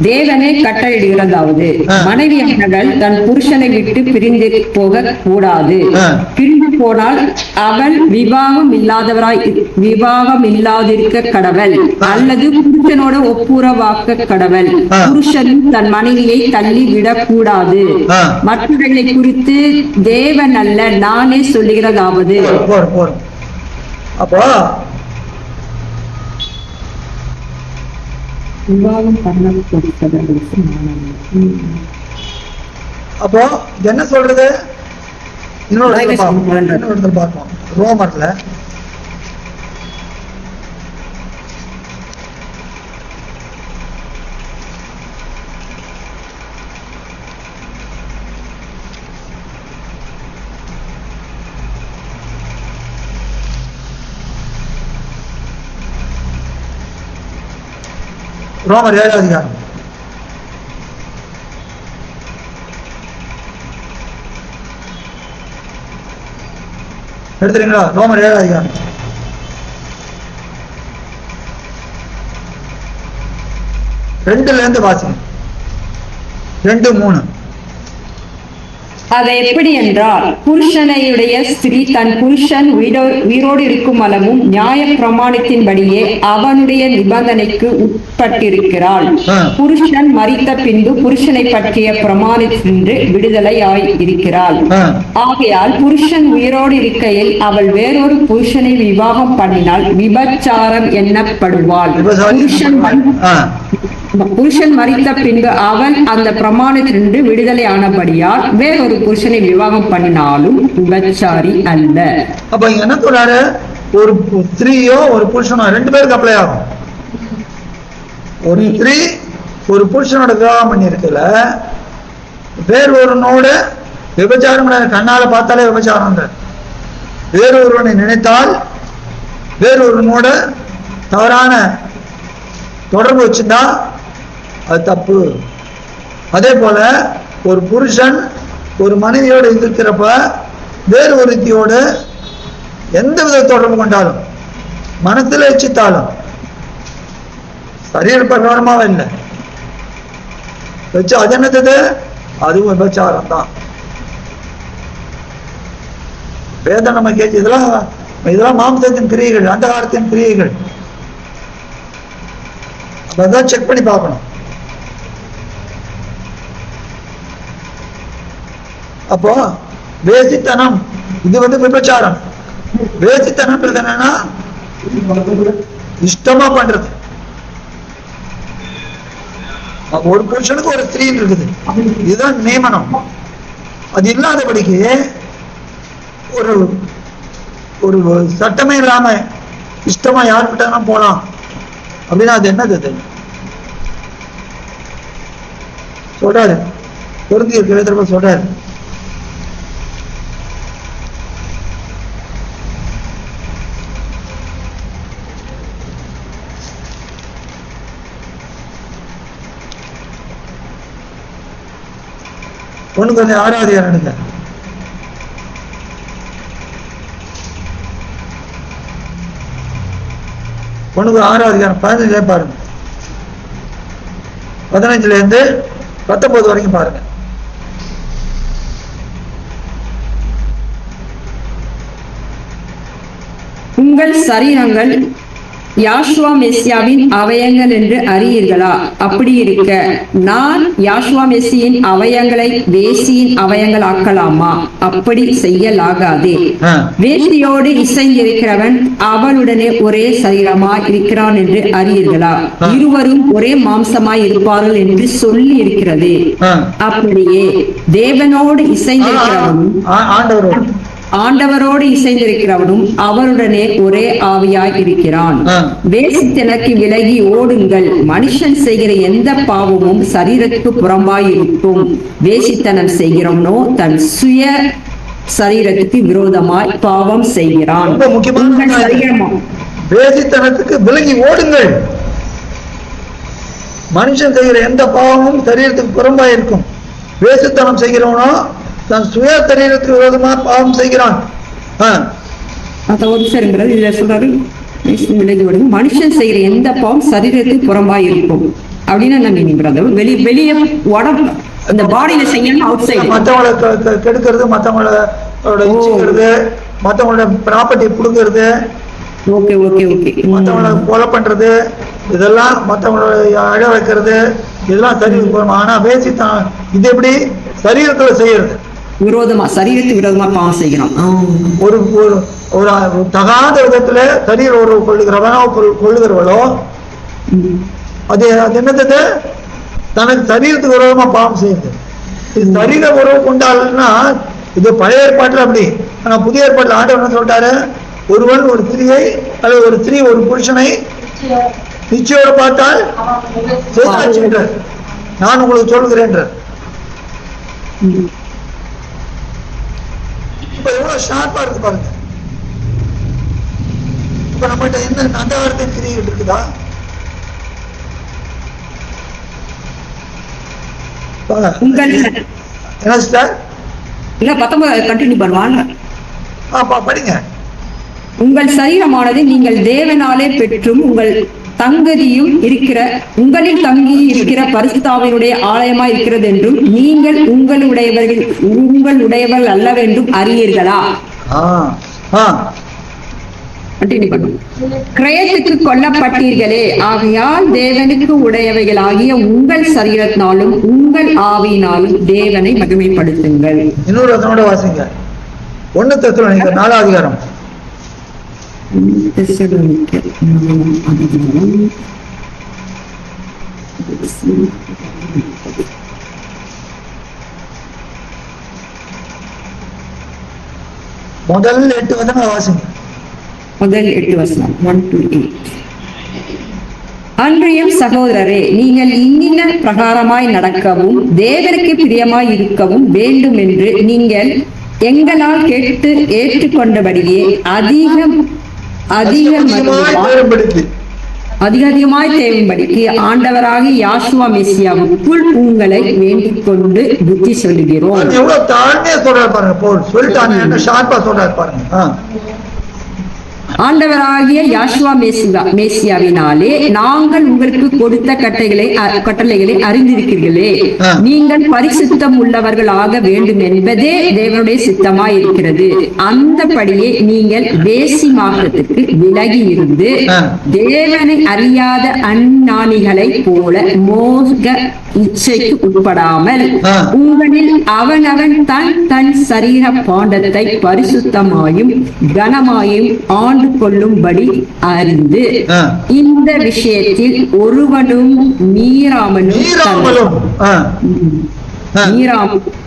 தேவனே கட்டளையிடுகிறதாவது, மனைவியானவள் தன் புருஷனை விட்டு பிரிந்து போக கூடாது. பிரிந்து போனால் அவள் விவாகம் இல்லாதிருக்க கடவள், அல்லது புருஷனோட ஒப்புரவாக்க கடவள். புருஷனும் தன் மனைவியை தள்ளி விடக்கூடாது. மற்றவர்களை குறித்து தேவன் அல்ல, நானே சொல்லுகிறதாவது. அப்போ அப்போ என்ன சொல்றது? இன்னொரு பார்ப்போம். ரோமர்ல ரோமர் 7ஆம் அதிகாரம். எடுத்துறீங்களா? ரோமர் 7ஆம் அதிகாரம். ரெண்டுல இருந்து வாசிங்க. 2, 3. அது எப்படி என்றால், புருஷனையுடைய ஸ்திரீ தன் புருஷன் உயிரோடு இருக்கும் அளவும் நியாய பிரமாணத்தின்படியே அவனுடைய நிபந்தனைக்கு உட்பட்டிருக்கிறாள். புருஷன் மரித்த பின்பு புருஷனை பற்றிய பிரமாணத்தினின்று விடுதலையாய் இருக்கிறாள். ஆகையால் புருஷன் உயிரோடு இருக்கையில் அவள் வேறொரு புருஷனை விவாகம் பண்ணினால் விபச்சாரம் எண்ணப்படுவாள். புருஷன் மரித்த பின்பு அவன் அந்த பிரமாணத்தினின்று விடுதலை ஆனபடியால் வேறொரு புருஷனை விவாகம் பண்ணினாலும் விபச்சாரி அல்ல. அப்ப இங்க என்ன சொல்றாரு? ஒரு ஸ்திரீயோ ஒரு புருஷனோ ரெண்டு பேருக்கு அப்ளை ஆகும். ஒரு ஸ்திரீ ஒரு புருஷனோட விவாகம் பண்ணி இருக்கல, வேறொருவனோட விபச்சாரம் கண்ணால பார்த்தாலே விபச்சாரம். வேறொருவனை நினைத்தால் வேறொருவனோட தவறான தொடர்பு வச்சுட்டா அது தப்பு. அதே போல ஒரு புருஷன் ஒரு மனைவியோடு இருக்கிறப்ப வேறு ஒருத்தியோடு எந்த வித தொடர்பு கொண்டாலும் மனத்தில் வச்சுட்டாலும் சரீர பிரகாரமாவே இல்லை வச்சு அது என்னது? அதுவும் விபச்சாரம் தான். வேதம் நம்ம கேட்டு இதெல்லாம் மாம்சத்தின் கிரியைகள், அந்த காலத்தின் கிரியைகள். அதான் செக் பண்ணி பார்க்கணும். அப்போ வேசித்தனம் இது விபச்சாரம். வேசித்தனம் என்னன்னா இஷ்டமா பண்றது. ஒரு புருஷனுக்கு ஒரு ஸ்திரீ இருக்குது, இதுதான் நியமனம். அது இல்லாதபடிக்கு ஒரு ஒரு சட்டமே இல்லாம இஷ்டமா யார்கிட்ட போலாம் அப்படின்னா அது என்னது? அது சொல்றாரு, பொருந்தி இருக்க சொல்றாரு. ஒண்ணு கொஞ்சம் 6வது எடுங்க. ஒண்ணுக்கு 6வது 15 பாருங்க, 15 இருந்து 19 வரைக்கும் பாருங்க. உங்கள் சரீரங்கள் யாஷுவா மெசியாவின் அவயங்கள் என்று அறியீர்களா? அப்படி இருக்க நான் யாஷுவா மெசியின் அவயங்களை வேசியின் அவயங்கள் ஆக்கலாமா? அப்படி செய்யலாகாதே. வேசியோடு இசைந்திருக்கிறவன் அவளுடனே ஒரே சரீரமாய் இருக்கிறான் என்று அறியீர்களா? இருவரும் ஒரே மாம்சமாய் இருப்பார்கள் என்று சொல்லி இருக்கிறது. அப்படியே தேவனோடு இசைந்திருக்கிறவனும் ஆண்டவரோடு இசைந்திருக்கிறவனும் அவருடனே ஒரே ஆவியாய் இருக்கிறான். வேசித்தனக்கு விலகி ஓடுங்கள். மனுஷன் செய்கிற எந்த பாவமும் சரீரத்துக்கு புறம்பாய் இருக்கும். வேசித்தனம் செய்கிறவனோ தன் சுய சரீரத்துக்கு விரோதமாய் பாவம் செய்கிறான். வேசித்தனத்துக்கு விலகி ஓடுங்கள். மனுஷன் செய்கிற எந்த பாவமும் சரீரத்துக்கு புறம்பாய் இருக்கும். வேசித்தனம் செய்கிறவனோ தன் சுய சரீரத்துக்கு விரோதமா பாவம் செய்கிறான். இதுல சொல்றாரு, மனுஷன் செய்கிற எந்த பாவம் சரீரத்துக்கு புறம்பாய் இருக்கும் அப்படின்னு நான் வெளியே உடம்பு அந்த பாடியில செய்யணும். அவுட் சைடு மற்றவங்களை கெடுக்கிறது, மற்றவங்களோட இச்சிக்கிறது, மற்றவங்களோட ப்ராப்பர்ட்டி புடுங்கிறது, ஓகே ஓகே ஓகே, மற்றவங்களை கொலை பண்றது, இதெல்லாம் மற்றவங்களோட அழ வைக்கிறது, இதெல்லாம் சரி. ஆனா வேசித்தான் இது எப்படி சரீரத்துல செய்யறது? விரோதமா, சரீரத்துக்கு விரோதமா பாவம் செய்யணும். ஒரு ஒரு தகாத விதத்துல சரீர உறவு கொள்ளுகிறவனோ கொள்ளுகிறவளோ அது என்னது? தனக்கு சரீரத்துக்கு விரோதமா பாவம் செய்யுது. இது சரீர உறவு கொண்டாடுன்னா இது பழைய ஏற்பாட்டுல அப்படி. ஆனா புதிய ஏற்பாட்டுல ஆண்டவர் என்ன சொல்லிட்டாரு? ஒருவன் ஒரு ஸ்திரீயை அல்லது ஒரு ஸ்திரீ ஒரு புருஷனை நிச்சயோட பார்த்தால் நான் உங்களுக்கு சொல்லுகிறேன். இப்ப எவ்வளவு ஷார்ப்பா இருக்கு பாருங்க. இப்ப நம்மகிட்ட என்ன அந்த வார்த்தை கிரியைகள் இருக்குதா? என்ன சிஸ்டர்? இல்ல 19 கண்டினியூ பண்ணுவாங்க. படிங்க. உங்கள் சரீரமானது நீங்கள் தேவனாலே பெற்றும் உங்கள் தங்கதியும் இருக்கிற உங்களில் தங்கி இருக்கிற பரிசுத்தாவினுடைய ஆலயமா இருக்கிறது என்றும் நீங்கள் உங்களுடையவர்கள் அல்லவென்றும் அறியீர்களா? கிரயத்துக்கு கொல்லப்பட்டீர்களே, ஆகையால் தேவனுக்கு உடையவைகளாகிய உங்கள் சரீரத்தினாலும் உங்கள் ஆவியினாலும் தேவனை மகிமைப்படுத்துங்கள். இன்னொரு அதனோட வாசிங்க. 1 தெசலோனிக்கர் 4 அதிகாரம். முதல் 8 வசனம் வாசிங்க. முதல் 8 வசனம் 1 to 8. அன்றியும் சகோதரரே, நீங்கள் இன்னின்ன பிரகாரமாய் நடக்கவும் தேவனுக்கு பிரியமாய் இருக்கவும் வேண்டும் என்று நீங்கள் எங்களால் கேட்டு ஏற்றுக்கொண்டபடியே அதிகமாய் தேவும்படிக்கு ஆண்டவராகி யாசுவா மெசியாவுக்குள் உங்களை வேண்டிக் கொண்டு புத்தி சொல்லுகிறோம். எவ்வளவு தாழ்மையா சொல்றாரு பாருங்க. போல் சொல்லிட்டாங்க, ஷார்ப்பா சொல்றாரு பாருங்க. ஆண்டவராகிய யாசுவா மேசியாவினாலே நாங்கள் உங்களுக்கு கொடுத்த கட்டளைகளை அறிந்திருக்கிறீர்களே. நீங்கள் பரிசுத்தம் உள்ளவர்களாக வேண்டும் என்பதே தேவனுடைய சித்தமாய் இருக்கிறது. அந்தபடியே நீங்கள் வேசிமார்க்கத்துக்கு விலகி இருந்து தேவனை அறியாத அஞ்ஞானிகளை போல மோக இச்சைக்கு உட்படாமல் உங்களில் அவனவன் தன் சரீர பாண்டத்தை பரிசுத்தமாயும் கனமாயும் ஆண்டு கொள்ளும்படி அறிந்து இந்த விஷயத்தில் ஒருவனும் மீறாமலும்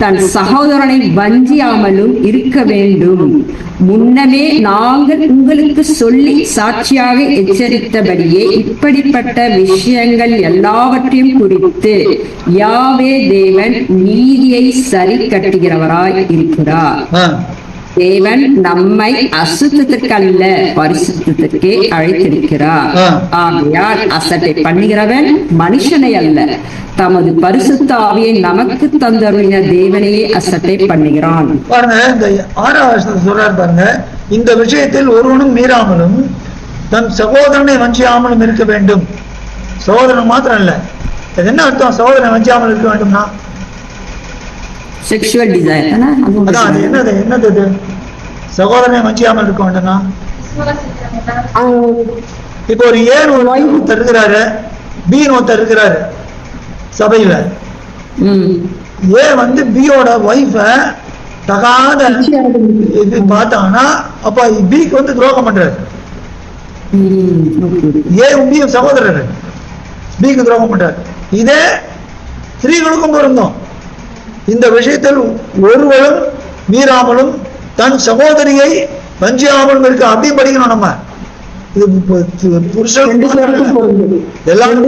தன் சகோதரனை வஞ்சியாமலும் இருக்க வேண்டும். முன்னமே நாங்கள் உங்களுக்கு சொல்லி சாட்சியாக எச்சரித்தபடியே இப்படிப்பட்ட விஷயங்கள் எல்லாவற்றையும் குறித்து யாவே தேவன் நீதியை சரி கட்டுகிறவராய் இருக்கிறார். தேவன் நம்மை அசுத்தத்திற்கல்ல பரிசுத்தத்திற்கே அழைத்திருக்கிறார். ஆகையால் அசட்டை பண்ணுகிறவன் மனுஷனை அல்ல, தமது பரிசுத்த ஆவியை நமக்கு தந்தருளின தேவனையே அசட்டை பண்ணுகிறான். பாருங்க, இந்த 6ஆம் வசனத்தை சொல்றாரு பாருங்க. இந்த விஷயத்தில் ஒருவனும் மீறாமலும் தன் சகோதரனை வஞ்சியாமலும் இருக்க வேண்டும். சகோதரன் மாத்திரம் இல்ல, இது என்ன அர்த்தம்? சகோதரனை வஞ்சியாமல் இருக்க வேண்டும்னா செக்ஷுவல் டிசைர். என்னது சகோதரனை வஞ்சியாமல் இருக்க வேண்டும்னா, இப்போ ஒரு ஏன் ஒரு ஒருத்தர் இருக்கிறாரு, பீன் ஒருத்தர் இருக்கிறாரு சபையில. ஏன் வந்து பியோட ஒய்ஃப தகாத இது பார்த்தாங்கன்னா அப்ப பிக்கு வந்து துரோகம் பண்றாரு. ஏன் பி சகோதரர் பிக்கு துரோகம் பண்றாரு. இதே ஸ்திரீகளுக்கும் பொருந்தும். இந்த விஷயத்தில் ஒருவரும் மீறாமலும் தன் சகோதரியை வஞ்சியாமலும் இருக்க. அப்படி படிக்கணும் நம்ம. இது புருஷன் எல்லாரும்.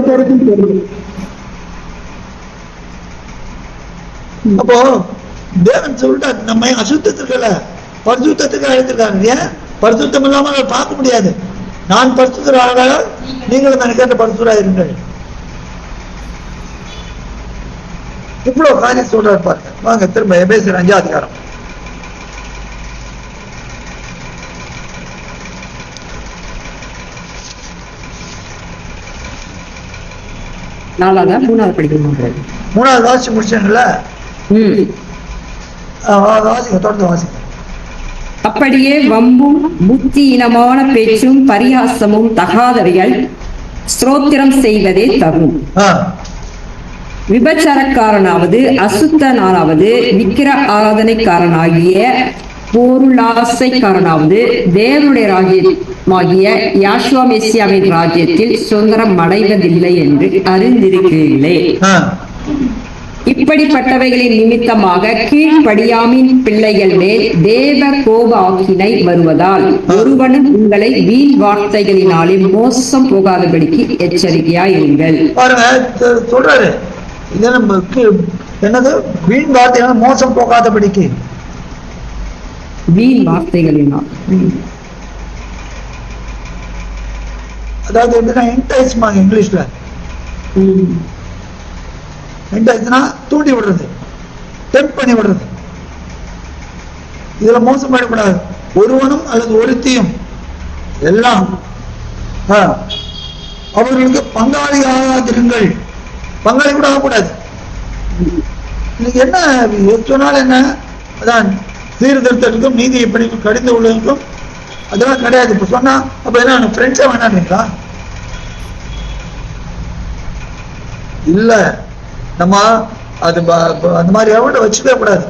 அப்போ தேவன் சொல்லிட்டா நம்ம அசுத்தத்துக்கு பரிசுத்தத்துக்கு அழைத்திருக்காங்க. ஏன் பரிசுத்தம் இல்லாம பார்க்க முடியாது. நான் பரிசுத்தராக நீங்களும் எனக்கு கேட்ட பரிசுத்தராக இருங்கள். இவ்வளவு காரியம் சொல்றாரு பாருங்க. வாங்க திரும்ப எபேசியர் 5ஆம் அதிகாரம். மூணாவது படிக்கணும். 3வது வாசி முடிச்சாங்கல்ல? வாசிங்க, தொடர்ந்து வாசிங்க. அப்படியே வம்பும் புத்தியினமான பேச்சும் பரிகாசமும் தகாதவைகள் ஸ்தோத்திரம் செய்வதே தகும். விபச்சாரக்காரனாவது அசுத்தனாவது விக்கிர ஆராதனைக்காரனாகிய பொருளாசைக்காரனாவது தேவனுடைய ராஜ்யமாகிய யாசுவா மெசியாவின் ராஜ்யத்தில் சுதந்திரம் அடைவதில்லை என்று அறிந்திருக்கிறீர்களே. இப்படிப்பட்டவைகளின் நிமித்தமாக கீழ்ப்படியாமின் பிள்ளைகள் மேல் தேவ கோப ஆக்கினை வருவதால் ஒருவனும் உங்களை வீண் வார்த்தைகளினாலே மோசம் போகாதபடிக்கு எச்சரிக்கையாயிருங்கள். சொல்றாரு என்னது? வீண் வார்த்தைகள் மோசம் போகாதபடிக்கு. வீண் வார்த்தைகளினால் அதாவது இங்கிலீஷ்ல தூண்டி விடுறது, டெம்ப் பண்ணி விடுறது. இதுல மோசம் பண்ணக்கூடாது. ஒருவனும் அல்லது ஒருத்தியும் எல்லாம் அவர்களுக்கு பங்காளி ஆகாதிருங்கள். பங்காளி கூட ஆகக்கூடாது. இன்னைக்கு என்ன சொன்னாலும் என்ன, அதான் சீர்திருத்தத்துக்கும் நீதி எப்படி கடிந்து உள்ளதுக்கும் அதெல்லாம் கிடையாது. இப்ப சொன்னா அப்ப என்ன ஃப்ரெண்ட்ஸே வேணான்றீங்களா? இல்ல, நம்ம அது அந்த மாதிரி எவன்கிட்ட வச்சுக்கவே கூடாது.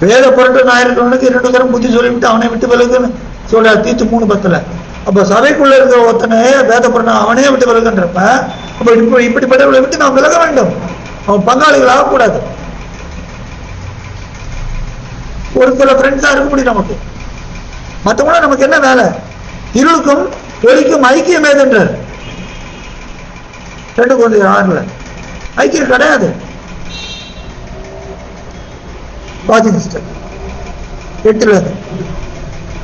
வேத பொருட்டு நான் இருக்கிறவனுக்கு 2 தரம் புத்தி சொல்லிவிட்டு அவனை விட்டு விலகுன்னு சொல்ல தீத்து 3:10. அப்ப சபைக்குள்ள இருக்கிற ஒருத்தனை வேத பொருள் அவனே விட்டு விலகுன்றப்ப அப்ப இப்படிப்பட்டவர்களை விட்டு நாம் விலக வேண்டும். அவன் பங்காளிகள் ஆகக்கூடாது. ஒரு சில ஃப்ரெண்ட்ஸா இருக்க முடியும் நமக்கு. மற்றவங்க நமக்கு என்ன வேலை? இருளுக்கும் ஒளிக்கும் ஐக்கியம் ஏதுன்றார் 2 Corinthians 6 ஐக்கியம் கிடையாது.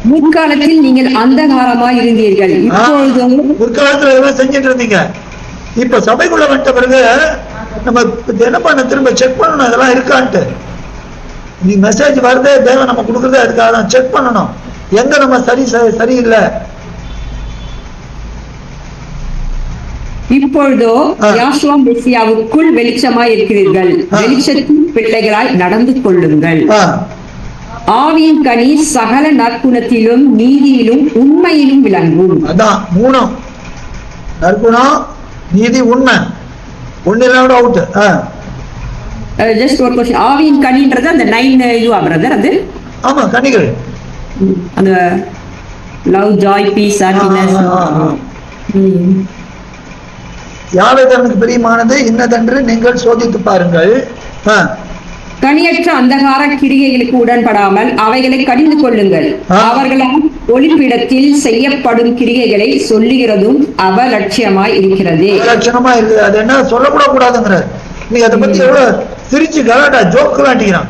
முற்காலத்தில் நீங்கள் அந்தகாரமாய் இருந்தீர்கள், இப்பொழுதும் முற்காலத்துல எல்லாம் செஞ்சுட்டு இருந்தீங்க. இப்ப சபைக்குள்ள வந்த பிறகு நம்ம என்ன பண்ண, திரும்ப செக் பண்ணணும் இதெல்லாம் இருக்கான்ட்டு. நீ மெசேஜ் வருது தேவன் நம்ம கொடுக்குறது அதுக்காக தான் செக் பண்ணணும் எங்க நம்ம சரியில்லை. இப்பொழுதோ யாசுவா மெசியாவுக்குள் வெளிச்சமாய் இருக்கிறீர்கள், வெளிச்சத்தின் பிள்ளைகளாய் நடந்து கொள்ளுங்கள். ஆவியின் கனி சகல நற்குணத்திலும் நீதியிலும் உண்மையிலும் விளங்கும். அதான் 3 நற்குணம், நீதி, உண்மை. ஒன்னில்லாம அவுட். ஜஸ்ட் ஒரு क्वेश्चन, ஆவியின் கனின்றது அந்த 9 இதுவா பிரதர்? அது ஆமா, கனிகள். அந்த லவ், ஜாய், பீஸ், ஹாப்பினஸ். யாவேதனுக்கு பிரியமானது இன்னதென்று நீங்கள் சோதித்து பாருங்கள். கனியற்ற அந்தகார கிரிகைகளுக்கு உடன்படாமல் அவைகளை கடிந்து கொள்ளுங்கள். அவர்களால் ஒளிப்பிடத்தில் செய்யப்படும் கிரிகைகளை சொல்லுகிறதும் அவலட்சியமாய் இருக்கிறது. லட்சணமா இருக்குது. அது என்ன சொல்லக்கூட கூடாதுங்கிற. நீ அதை பத்தி எவ்வளவு சிரிச்சு கலாட்டா ஜோக்கு காட்டிக்கிறான்.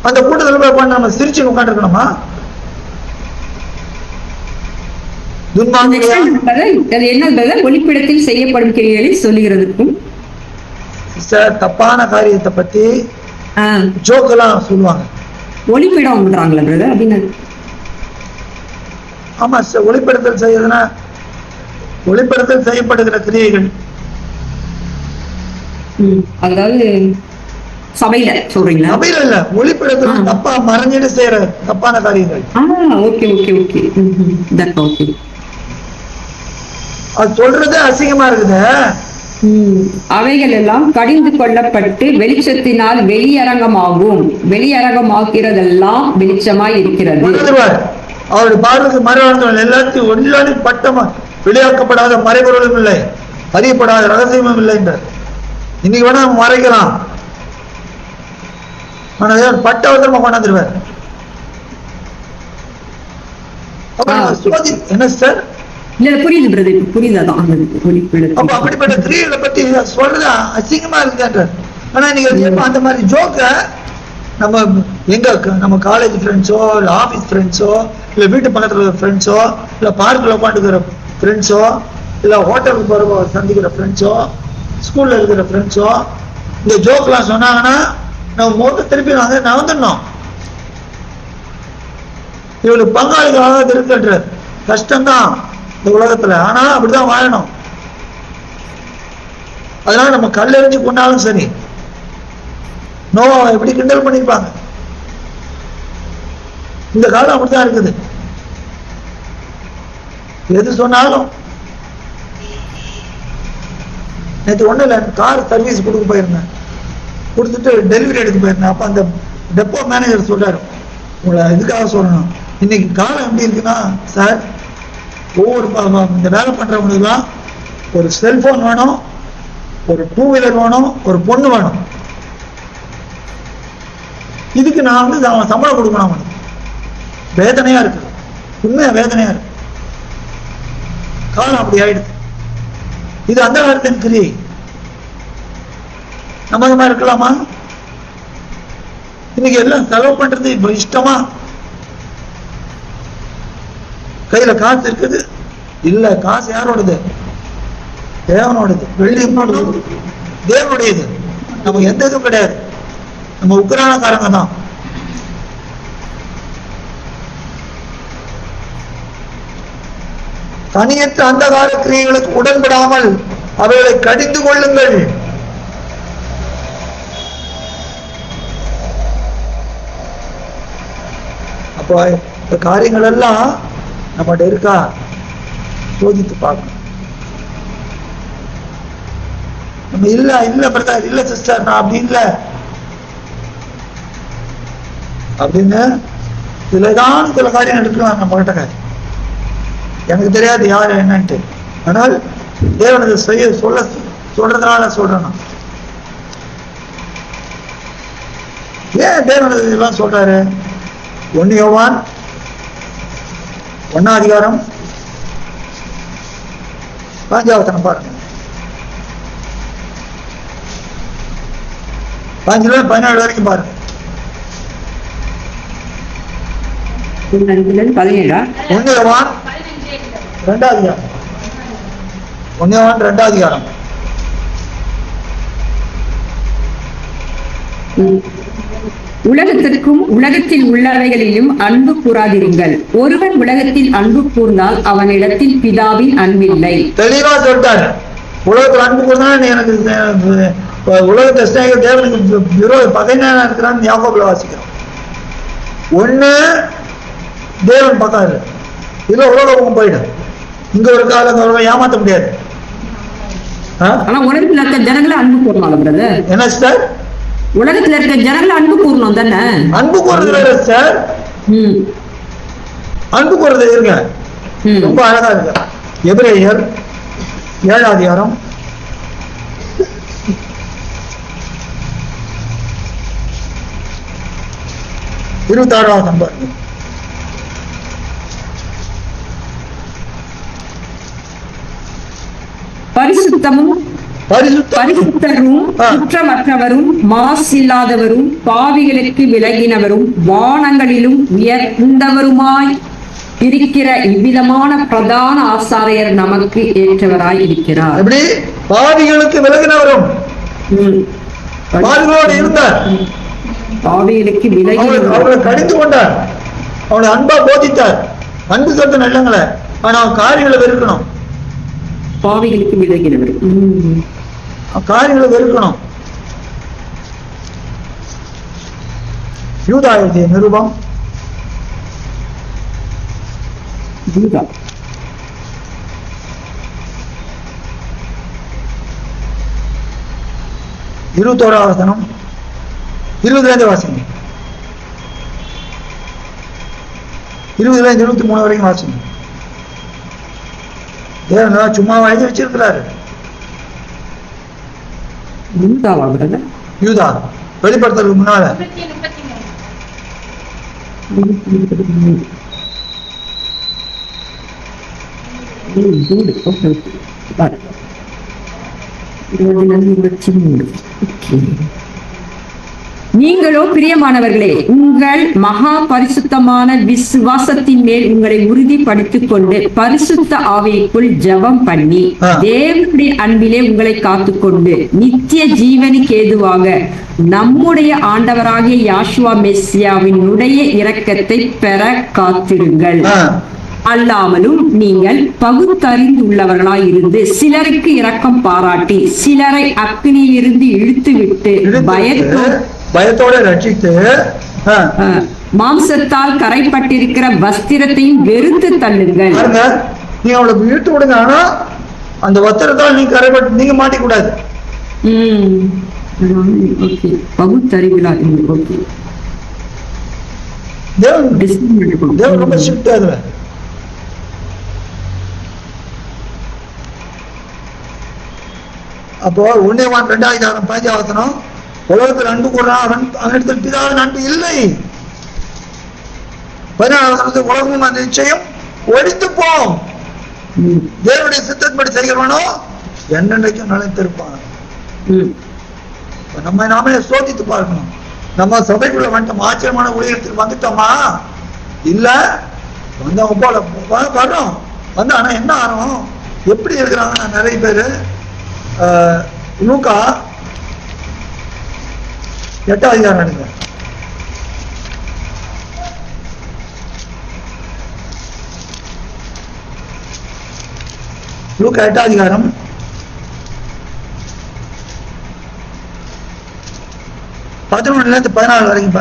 அந்த கூட்டத்தில் போய் பண்ண நம்ம சிரிச்சு உட்காந்துருக்கணுமா? ஒளிப்பிடத்தில் செய்யப்படும் கிரிகைகளை சொல்லுகிறதுக்கும் தப்பான காரியத்தை பத்தி ஜோக்கெல்லாம் சொல்லுவாங்க. ஒளிப்பிடம் அப்படின்னு. ஆமா, ஒளிப்படத்தில் செய்யறதுன்னா ஒளிப்படத்தில் செய்யப்படுகிற கிரியைகள், அதாவது சபையில சொல்றீங்களா? சபையில இல்ல, ஒளிப்படத்துல தப்பா மறைஞ்சிட்டு செய்யற தப்பான காரியங்கள். Okay okay okay okay. அது சொல்றது அசிங்கமா இருக்குது. அவைகள் எல்லாம் கடிந்து கொள்ளப்பட்டு வெளிச்சத்தினால் வெளியரங்கமாகிறதெல்லாம் வெளிச்சமாய் இருக்கிறது. அவருடைய பார்வைக்கு மறைவானவர்கள் எல்லாத்தையும் ஒன்றாலும் பட்டமா வெளியாக்கப்படாத மறைபொருளும் இல்லை, அறியப்படாத ரகசியமும் இல்லை என்றார். இன்னைக்கு வேணா மறைக்கலாம், ஆனா பட்டவர்த்தமா கொண்டாந்துருவார். என்ன சார்? இல்ல புரியுது பிரதர், புரியுதான். அப்ப அப்படிப்பட்ட கிரியைகளை பத்தி சொல்றது அசிங்கமா இருக்குன்றார். ஆனா நீங்க அந்த மாதிரி ஜோக்க நம்ம எங்க நம்ம காலேஜ் ஃப்ரெண்ட்ஸோ இல்ல ஆபீஸ் ஃப்ரெண்ட்ஸோ இல்ல வீட்டு பக்கத்துல இருக்கிற ஃப்ரெண்ட்ஸோ இல்ல பார்க்ல உட்காந்துக்கிற ஃப்ரெண்ட்ஸோ இல்ல ஹோட்டலுக்கு போற சந்திக்கிற ஃப்ரெண்ட்ஸோ ஸ்கூல்ல இருக்கிற ஃப்ரெண்ட்ஸோ இந்த ஜோக்லாம் சொன்னாங்கன்னா நம்ம மோட்ட திருப்பி நாங்க நவந்துடணும். இவளுக்கு பங்காளிகளாக இருக்கின்ற கஷ்டம்தான் இந்த உலகத்துல, ஆனா அப்படிதான் வாழணும். அதனால நம்ம கல்லெறிஞ்சு கொண்டாலும் சரி, நோவாவை எப்படி கிண்டல் பண்ணிருப்பாங்க. இந்த காலம் அப்படித்தான் இருக்குது. எது சொன்னாலும் நேற்று ஒண்ணு இல்லை, கார் சர்வீஸ் கொடுக்க போயிருந்தேன், கொடுத்துட்டு டெலிவரி எடுக்க போயிருந்தேன். அப்ப அந்த டெப்போ மேனேஜர் சொல்றாரு, உங்களை இதுக்காக சொல்லணும், இன்னைக்கு காலம் எப்படி இருக்குன்னா சார், ஒவ்வொரு இந்த வேலை பண்றவங்களுக்குலாம் ஒரு செல்போன் வேணும், ஒரு 2 வீலர் வேணும், ஒரு பொண்ணு வேணும். இதுக்கு நான் வந்து சம்பளம் கொடுக்கணும். அவனுக்கு வேதனையா இருக்கு, உண்மையா வேதனையா இருக்கு. காலம் அப்படி ஆயிடுது. இது அந்த காலத்தின் கிரியை. நம்ம அந்த மாதிரி இருக்கலாமா? இன்னைக்கு எல்லாம் செலவு பண்றது இப்ப இஷ்டமா. கையில காசு இருக்குது இல்ல, காசு யாரோடது? தேவனோடது. வெள்ளி தேவனுடையது. நமக்கு எந்த இதுவும் கிடையாது. நம்ம உக்ரானக்காரங்க தான். தனியற்ற அந்தகார கிரியைகளுக்கு உடன்படாமல் அவைகளை கடிந்து கொள்ளுங்கள். அப்போ இந்த காரியங்கள் எல்லாம் நம்மகிட்ட இருக்கா சோதித்து பார்க்கணும். நம்ம இல்ல பிரதர், இல்ல சிஸ்டர், நான் அப்படி இல்லை அப்படின்னு இதுலதான் சில காரியம் எடுக்கலாம் நம்ம கிட்ட. எனக்கு தெரியாது யாரு என்னன்ட்டு, ஆனால் தேவனது சொல்றதுனால சொல்றேன். ஏன் தேவனது இதெல்லாம் சொல்றாரு? 1 யோவான் 1ஆம் அதிகாரம் 5ஆம் வசனம் பாருங்க. 5-17 வரைக்கும் பாருங்க. 1 யோவான் 2ஆம் அதிகாரம். 1 யோவான் 2ஆம் அதிகாரம். உலகத்திற்கும் உலகத்தில் உள்ளவைகளிலும் அன்பு கூறாதிருங்கள். ஒருவன் உலகத்தில் அன்பு கூர்ந்தால் அவனிடத்தில் பிதாவின் அன்பில்லை. தெளிவா சொல்லிட்டாரு. உலகத்தில் அன்பு கூர்ந்தா எனக்கு உலகத்தை ஸ்நேகிக்க தேவனுக்கு விரோத பகைஞனா இருக்கிறான்னு யாக்கோபுல வாசிக்கிறோம். ஒண்ணு தேவன் பக்கம் இல்லை, இதுல உலகம் போயிடும். இங்க ஒரு காலம் ஏமாத்த முடியாது. ஆனா உலகத்தில் இருக்க ஜனங்களை அன்பு கூறணும் பிரதர். என்ன சார்? உலகத்துல இருக்க ஜனங்களை அன்பு கூறணும் தானே? அன்பு கூறது வேற சார். அன்பு கூறது இருங்க, ரொம்ப அழகா இருக்கு. எபிரேயர் 7ஆம் அதிகாரம் 26ஆம் நம்பர். பரிசுத்தரும் குற்றமற்றவரும் மாசில்லாதவரும் பாவிகளுக்கு விலகினவரும் வானங்களிலும் உயர்ந்தவருமாய் இருக்கிற இவ்விதமான பிரதான ஆசாரியர் நமக்கு ஏற்றவராய் இருக்கிறார். எப்படி? பாவிகளுக்கு விலகினவரும் பாவிகளோடு இருந்தார், பாவிகளுக்கு விலகி அவர்களை கடிந்து கொண்டார், அவனை அன்பா போதித்தார். அன்பு சொல்ற நல்லங்களை, ஆனா காரியங்களை வெறுக்கணும். பாவிகளுக்கு விலகினவர் காரியங்களை வெறுக்கணும். யூதா எழுதிய நிருபம் 21ஆம் வசனம் 20 வாசிங்க. 20 23 வரைக்கும் வாசிங்க. தேவன் சும்மா எழுதி வச்சிருக்கிறாரு. யூதா வெளிப்படுத்துறதுக்கு முன்னால நீங்களோ பிரியமானவர்களே, உங்கள் மகா பரிசுத்தமான விசுவாசத்தின் மேல் உங்களை உறுதிப்படுத்திக் கொண்டு பரிசுத்த ஆவிக்குள் ஜெபம் பண்ணி தேவனுடைய அன்பிலே உங்களை காத்துக்கொண்டு நித்திய ஜீவனுக்கு ஏதுவாக நம்முடைய ஆண்டவராகிய யாஷுவா மெஸ்ஸியாவினுடைய இரக்கத்தை பெற காத்திருங்கள். அல்லாமலும் நீங்கள் பகுத்தறிந்துள்ளவர்களாய் இருந்து சிலருக்கு இரக்கம் பாராட்டி சிலரை அக்கினியில் இருந்து இழுத்து விட்டு பயத்தோட ரட்சித்து மாம்சத்தால் கரைப்பட்டிருக்கிற வஸ்திரத்தையும் வெறுத்து தள்ளுங்கள். நீங்க அவளுக்கு இழுத்து விடுங்க, ஆனா அந்த வஸ்திரத்தால் நீங்க கரைப்பட்டு நீங்க மாட்டிக்கூடாது. பகுத்தறிவிலா தேவன் ரொம்ப ஸ்ட்ரிக்ட். அதுல அப்போ 1 யோவான் 2ஆம் அதிகாரம் 5ஆம் வசனம், உலகத்தில் அன்பு கூறான் அவனிடத்தில் பிதாவின் அன்பு இல்லை. 14ஆம் வசனத்தில் உலகமும் அந்த நிச்சயம் ஒழித்து போம், தேவனுடைய சித்தத்தின்படி செய்கிறவனோ என்னென்றைக்கும் நிலைத்திருப்பான். நம்ம நாமே சோதித்து பார்க்கணும். நம்ம சபைக்குள்ள வந்துட்டோம், ஆச்சரியமான ஊழியத்தில் வந்துட்டோமா? இல்ல வந்தவங்க போல வர்றோம் வந்து, ஆனா என்ன ஆகும், எப்படி இருக்கிறாங்க நிறைய பேரு. லூக்கா 8ஆம் அதிகாரம் எடுங்க. லூக்கா 8ஆம் அதிகாரம் 11 14 வரைக்கும்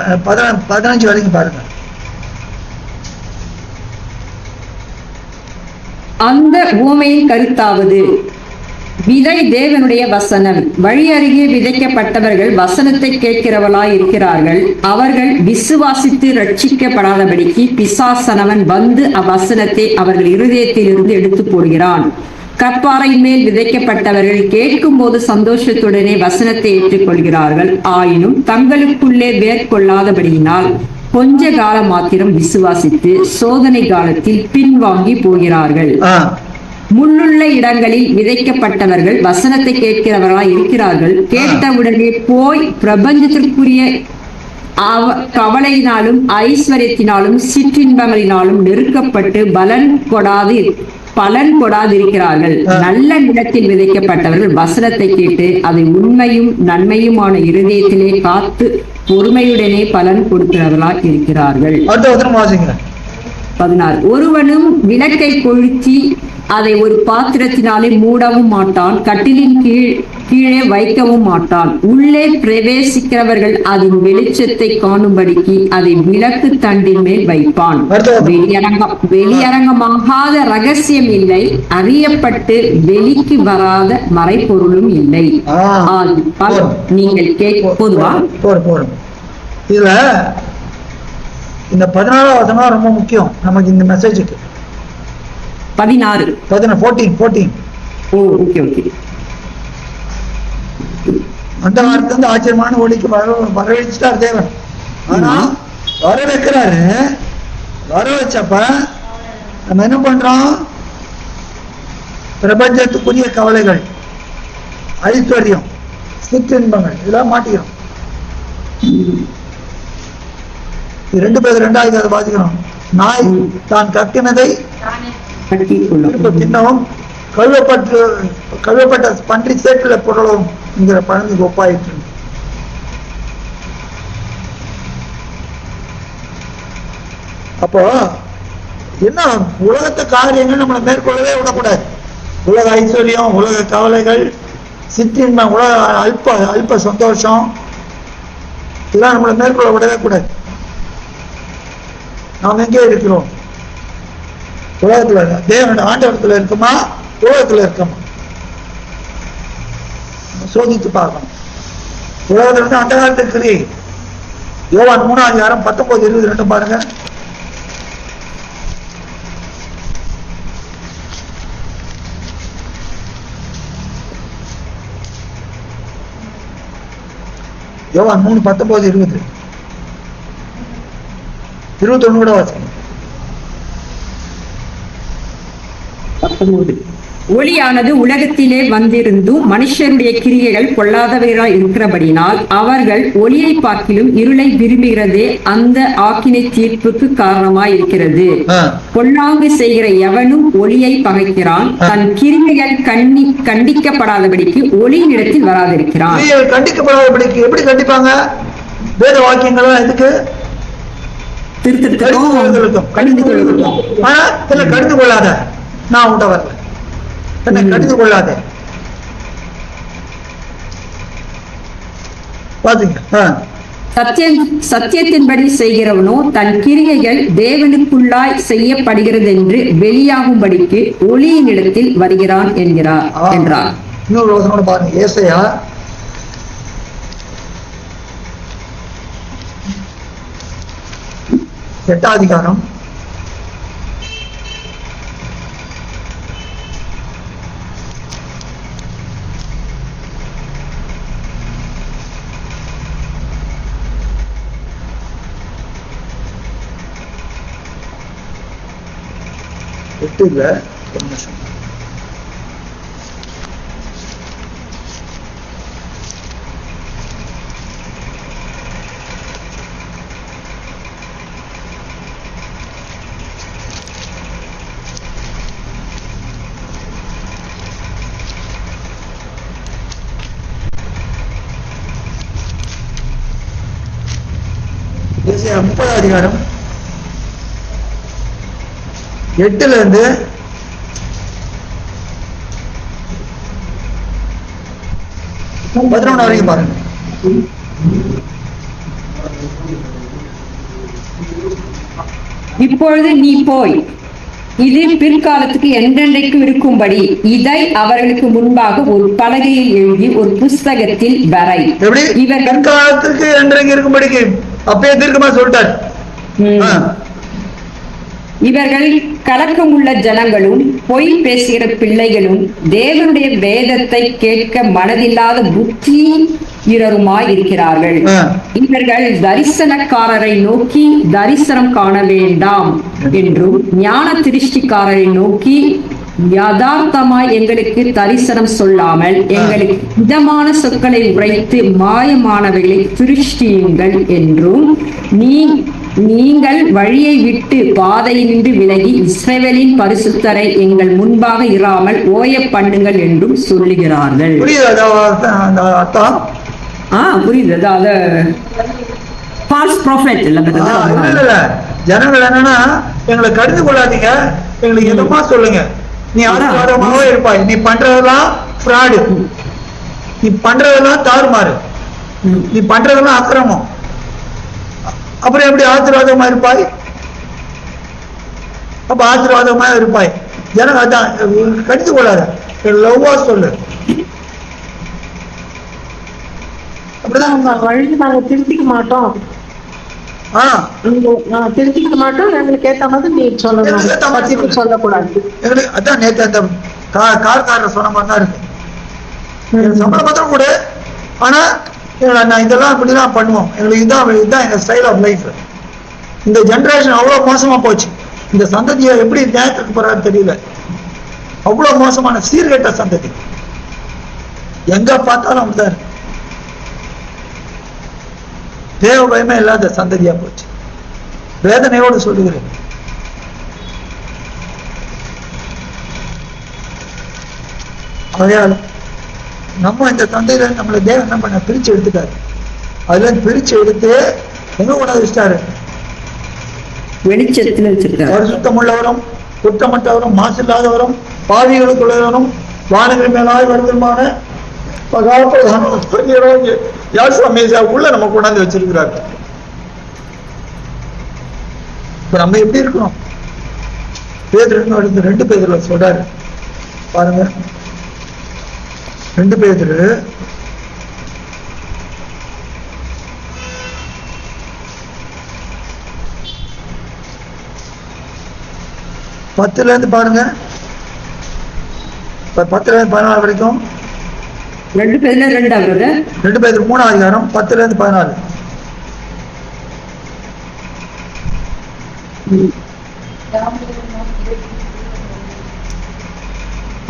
15 வரைக்கும் பாருங்க. அந்த உவமையின் கருத்தாவது, விதை தேவனுடைய வசனம். வழி அருகே விதைக்கப்பட்டவர்கள் வசனத்தை கேட்கிறவர்களாய் இருக்கிறார்கள். அவர்கள் விசுவாசித்து ரட்சிக்கப்படாதபடிக்கு பிசாசனவன் வந்து அவ்வசனத்தை அவர்கள் இருதயத்திலிருந்து எடுத்து போடுகிறான். கற்பாறையின் மேல் விதைக்கப்பட்டவர்கள் கேட்கும் போது சந்தோஷத்துடனே வசனத்தை ஏற்றுக்கொள்கிறார்கள். ஆயினும் தங்களுக்குள்ளே வேர்கொள்ளாதபடியினால் கொஞ்ச காலம் மாத்திரம் விசுவாசித்து சோதனை காலத்தில் பின்வாங்கி போகிறார்கள். முள்ளுள்ள இடங்களில் விதைக்கப்பட்டவர்கள் வசனத்தை கேட்கிறவர்களாய் இருக்கிறார்கள். கேட்டவுடனே போய் பிரபஞ்சத்திற்குரிய கவலையினாலும் ஐஸ்வர்யத்தினாலும் சிற்றின்பங்களினாலும் நெருக்கப்பட்டு பலன் கொடாதிருக்கிறார்கள். நல்ல நிலத்தில் விதைக்கப்பட்டவர்கள் வசனத்தை கேட்டு அதை உண்மையும் நன்மையுமான இருதயத்திலே காத்து பொறுமையுடனே பலன் கொடுக்கிறவர்களாக இருக்கிறார்கள். 16. ஒருவனும் விளக்கை கொளுத்தி அதை ஒரு பாத்திரத்தினாலே மூடவும் மாட்டான், கட்டிலின் கீழே வைக்கவும் மாட்டான். உள்ளே பிரவேசிக்கிறவர்கள் அதன் வெளிச்சத்தை காணும்படிக்கு அதை விளக்கு தண்டின் மேல் வைப்பான். வெளியரங்கமாகாத ரகசியம் இல்லை, அறியப்பட்டு வெளிக்கு வராத மறைப்பொருளும் இல்லை. நீங்கள் பொதுவா இதுல இந்த 14ஆம் வசனம் ரொம்ப முக்கியம் நமக்கு இந்த மெசேஜுக்கு. 14. அந்த வார்த்தை வந்து ஆச்சரியமான ஒளிக்கு வரவழைச்சிட்டார் தேவன். ஆனா வர வைக்கிறாரு. வர வச்சப்ப நம்ம என்ன பண்றோம்? பிரபஞ்சத்துக்குரிய கவலைகள், ஐஸ்வர்யம், சிற்றின்பங்கள் இதெல்லாம் மாட்டிக்கிறோம். 2 பேர் 2ஆவது வாசிக்கிறோம். நாய் தான் கட்டினதை தின்னவும் கழுவப்பட்ட பன்றி சேற்றில பொருளும் என்கிற பழங்குக்கு ஒப்பாயிற்று. அப்போ என்ன, உலகத்து காரியங்கள் நம்மளை மேற்கொள்ளவே விடக்கூடாது. உலக ஐஸ்வர்யம், உலக கவலைகள், சிற்றின்பம், உலக அல்ப சந்தோஷம் இதெல்லாம் நம்மளை மேற்கொள்ள விடவே கூடாது. நாம் எங்கே இருக்கிறோம்? உலகத்துல தேவனுடைய ஆண்டவரத்துல இருக்குமா, உலகத்துல இருக்கமா? சோதித்து பார்க்கணும். உலகத்துல இருந்து அந்த காலத்துக்கு கிரியை. யோவான் 3ஆம் அதிகாரம் 19-22 பாருங்க. யோவான் 3:19-20 21 கூட வாசிக்கணும். 19. ஒளியானது உலகத்திலே வந்திருந்தும் மனுஷருடைய கிரியைகள் பொல்லாதவர்களாய் இருக்கிறபடினால் அவர்கள் ஒளியை பார்க்கிலும் இருளை விரும்புகிறதே அந்த ஆக்கினை தீர்ப்புக்கு காரணமாய் இருக்கிறது. பொல்லாங்கு செய்கிற எவனும் ஒளியை பகைக்கிறான், தன் கிரியைகள் கண்டிக்கப்படாதபடிக்கு ஒளியின் இடத்தில் வராதிருக்கிறான். கண்டிக்கப்படாதபடிக்கு எப்படி கண்டிப்பாங்க? வேத வாக்கியங்கள் எதுக்கு? திருத்தத்துக்கும் கடிந்து கொள்ளாத, நான் உண்ட வரல, என்னை கடிந்து கொள்ளாத. சத்தியத்தின்படி செய்கிறவனோ தன் கிரியைகள் தேவனுக்குள்ளாய் செய்யப்படுகிறது என்று வெளியாகும்படிக்கு ஒளியின் இடத்தில் வருகிறான் என்றார். இன்னொரு யோசனை பாருங்க. ஏசாயா 8ஆம் அதிகாரம் 8 இல்ல, ஒரு நிமிஷம். ஏசாயா 30ஆம் அதிகாரம் 8 இருந்து 11 வரைக்கும் பாருங்க. இப்பொழுது நீ போய் இது பிற்காலத்துக்கு என்றென்றைக்கு இருக்கும்படி இதை அவர்களுக்கு முன்பாக ஒரு பலகையில் எழுதி ஒரு புஸ்தகத்தில் வரை. எப்படி இவர்கள் பிற்காலத்துக்கு என்றைக்கு இருக்கும்படிக்கு அப்பயே தீர்க்கமா சொல்லிட்டார். இவர்கள் கலக்கமுள்ள ஜனங்களும் பொய் பேசுகிற பிள்ளைகளும் தேவனுடைய வேதத்தை கேட்க மனதில்லாத புத்தியினருமாய் இருக்கிறார்கள். இவர்கள் தரிசனக்காரரை நோக்கி தரிசனம் காண வேண்டாம் என்றும் ஞான திருஷ்டிக்காரரை நோக்கி யதார்த்தமாய் எங்களுக்கு தரிசனம் சொல்லாமல் எங்களுக்கு இதமான சொற்களை உரைத்து மாயமானவைகளை திருஷ்டியுங்கள் என்றும் நீங்கள் வழியை விட்டு பாதையின்றி விலகி இஸ்ரவேலின் பரிசுத்தரை எங்கள் முன்பாக இராமல் ஓய பண்ணுங்கள் என்றும் சொல்லுகிறார்கள். புரியுது அதாவது ஃபால்ஸ் ப்ராஃபெட் இல்ல, ஜனங்கள் என்னன்னா எங்களை கடிந்து கொள்ளாதீங்க, எங்களுக்கு எதமா சொல்லுங்க, நீ ஆசீர்வாதமாவே இருப்பாய், நீ பண்றதெல்லாம் ஃப்ராடு, நீ பண்றதெல்லாம் தாறுமாறு, நீ பண்றதெல்லாம் அக்கிரமம், அப்புறம் எப்படி ஆசீர்வாதமா இருப்பாய்? அப்ப ஆசீர்வாதமா இருப்பாய். ஜனங்க அதான் கடித்து கொள்ளாத, லவ்வா சொல்லு. அப்படிதான் வழி நாங்க திருத்திக்க மாட்டோம், திருத்திக்க மாட்டோம், எங்களுக்கு ஏத்த மாதிரி நீ சொல்லணும், சொல்லக்கூடாது. எங்களுக்கு அதான் நேற்று அந்த கார்காரர் சொன்ன மாதிரி தான் இருக்கு. சம்பளம் பத்திரம் கூட, ஆனா நான் இதெல்லாம் இப்படிதான் பண்ணுவோம், எங்களுக்கு இதுதான் எங்க ஸ்டைல் ஆஃப் லைஃப். இந்த ஜென்ரேஷன் அவ்வளவு மோசமா போச்சு. இந்த சந்ததியை எப்படி நியாயத்துக்கு போறாரு தெரியல. அவ்வளவு மோசமான சீர்கெட்ட சந்ததி, எங்க பார்த்தாலும் அப்படிதான் இருக்கு. தேவ பயமே இல்லாத சந்ததியா போச்சு. வேதனையோடு சொல்லுகிறேன். ஆகையால் நம்ம இந்த தந்தையில நம்மளை தேவன் என்ன பண்ண பிரிச்சு எடுத்துட்டாரு. அதுல பிரிச்சு எடுத்து எங்க கொண்டாந்து வச்சிட்டாரு? வெளிச்சத்துல வச்சிருக்காரு. பரிசுத்தம் உள்ளவரும் குற்றமற்றவரும் மாசு இல்லாதவரும் பாவிகளுக்குள்ளவரும் வானங்கள் மேலாய் வருவதுமான உள்ள நம்ம கொண்டாந்து வச்சிருக்கிறாரு. இப்ப நம்ம எப்படி இருக்கணும்? பேதுரு 2 பேதுருல சொல்றாரு பாருங்க. 2 பேதுரு 10ல இருந்து பாருங்க, 10ல இருந்து 14 வரைக்கும். 2 பேதுரு 2 பேதுரு 3ஆம் அதிகாரம் 10ல இருந்து 14.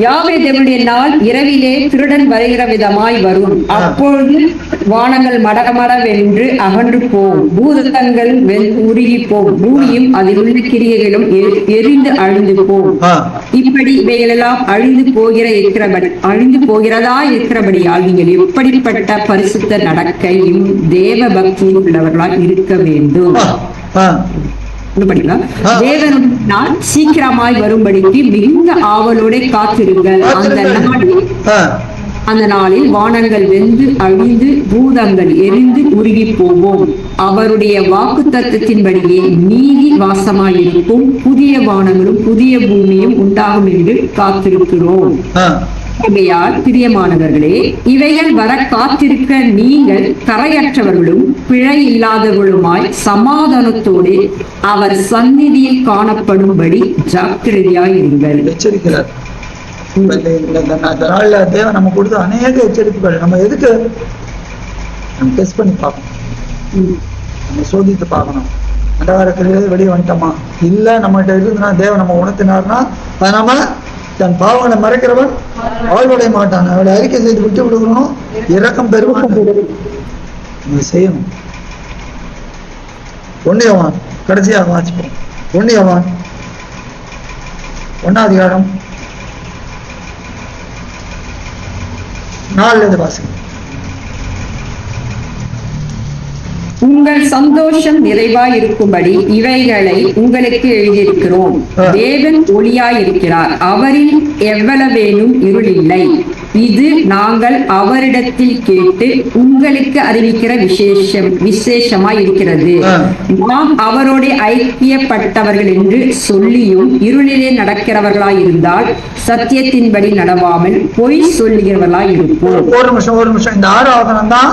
யாவே தேவனுடைய நாள் இரவிலே திருடன் வருகிற விதமாய் வரும். அப்பொழுது வானங்கள் மடமடவென்று அகன்று போம், பூதங்கள் உருகி போம், பூமியும் அதில் உள்ள கிரியைகளும் எரிந்து அழிந்து போம். இப்படி இவைகளெல்லாம் அழிந்து போகிறதா இருக்கிறபடியால் நீங்கள் எப்படிப்பட்ட பரிசுத்த நடக்கையும் தேவ பக்தியும் உள்ளவர்களால் இருக்க வேண்டும். தேவனால் சீக்கிரமாய் வரும்படிக்கு மிகுந்த ஆவலோட காத்திருங்கள். அந்த நாளில் வானங்கள் வெந்து அழிந்து பூதங்கள் எரிந்து உருகி போவோம். அவருடைய வாக்கு தத்துவத்தின்படியே நீதி வாசமாயிருக்கும், புதிய வானங்களும் புதிய பூமியும் உண்டாகும் என்று காத்திருக்கிறோம். ஆகையால் பிரியமானவர்களே, இவைகள் வர காத்திருக்க நீங்கள் கரையற்றவர்களும் பிழை இல்லாதவர்களுமாய் சமாதானத்தோடு அவர் சந்நிதியில் காணப்படும்படி ஜாக்கிரதையாயிருங்கள். எச்சரிக்கிறார். தேவன் நம்ம கொடுத்த அநேக எச்சரிப்புகள் நம்ம எதுக்கு நம்ம டெஸ்ட் பண்ணி பார்க்கணும், நம்ம சோதித்து பார்க்கணும். அண்டகாரத்திலே வெளியே வந்துட்டோமா இல்ல, நம்மகிட்ட இருந்துன்னா தேவன் நம்ம உணர்த்தினார்னா அதை நம்ம தன் பாவங்களை மறைக்கிறவன் வாழ்வடைய மாட்டான். அவளை அறிக்கை செய்து விட்டு விடுக்கணும், இரக்கம் பெருமான் செய்யணும். 1 யோவான் கடைசியாக வாசிப்போம். 1 யோவான் 1ஆம் அதிகாரம் 4ல இருந்து வாசிக்கும். உங்கள் சந்தோஷம் நிறைவாய் இருக்கும்படி இவைகளை உங்களுக்கு எழுதியிருக்கிறோம். தேவன் ஒளியாய் இருக்கிறார், அவரில் எவ்வளவேனும் இருள் இல்லை. இது நாங்கள் அவரிடத்தில் கேட்டு உங்களுக்கு அறிவிக்கிற விசேஷமாய் இருக்கிறது. நாம் அவரோட ஐக்கியப்பட்டவர்கள் என்று சொல்லியும் இருளிலே நடக்கிறவர்களாய் இருந்தால் சத்தியத்தின்படி நடவாமல் பொய் சொல்லுகிறவர்களாய் இருப்போம். ஒரு நிமிஷம் இந்த 6வது தான்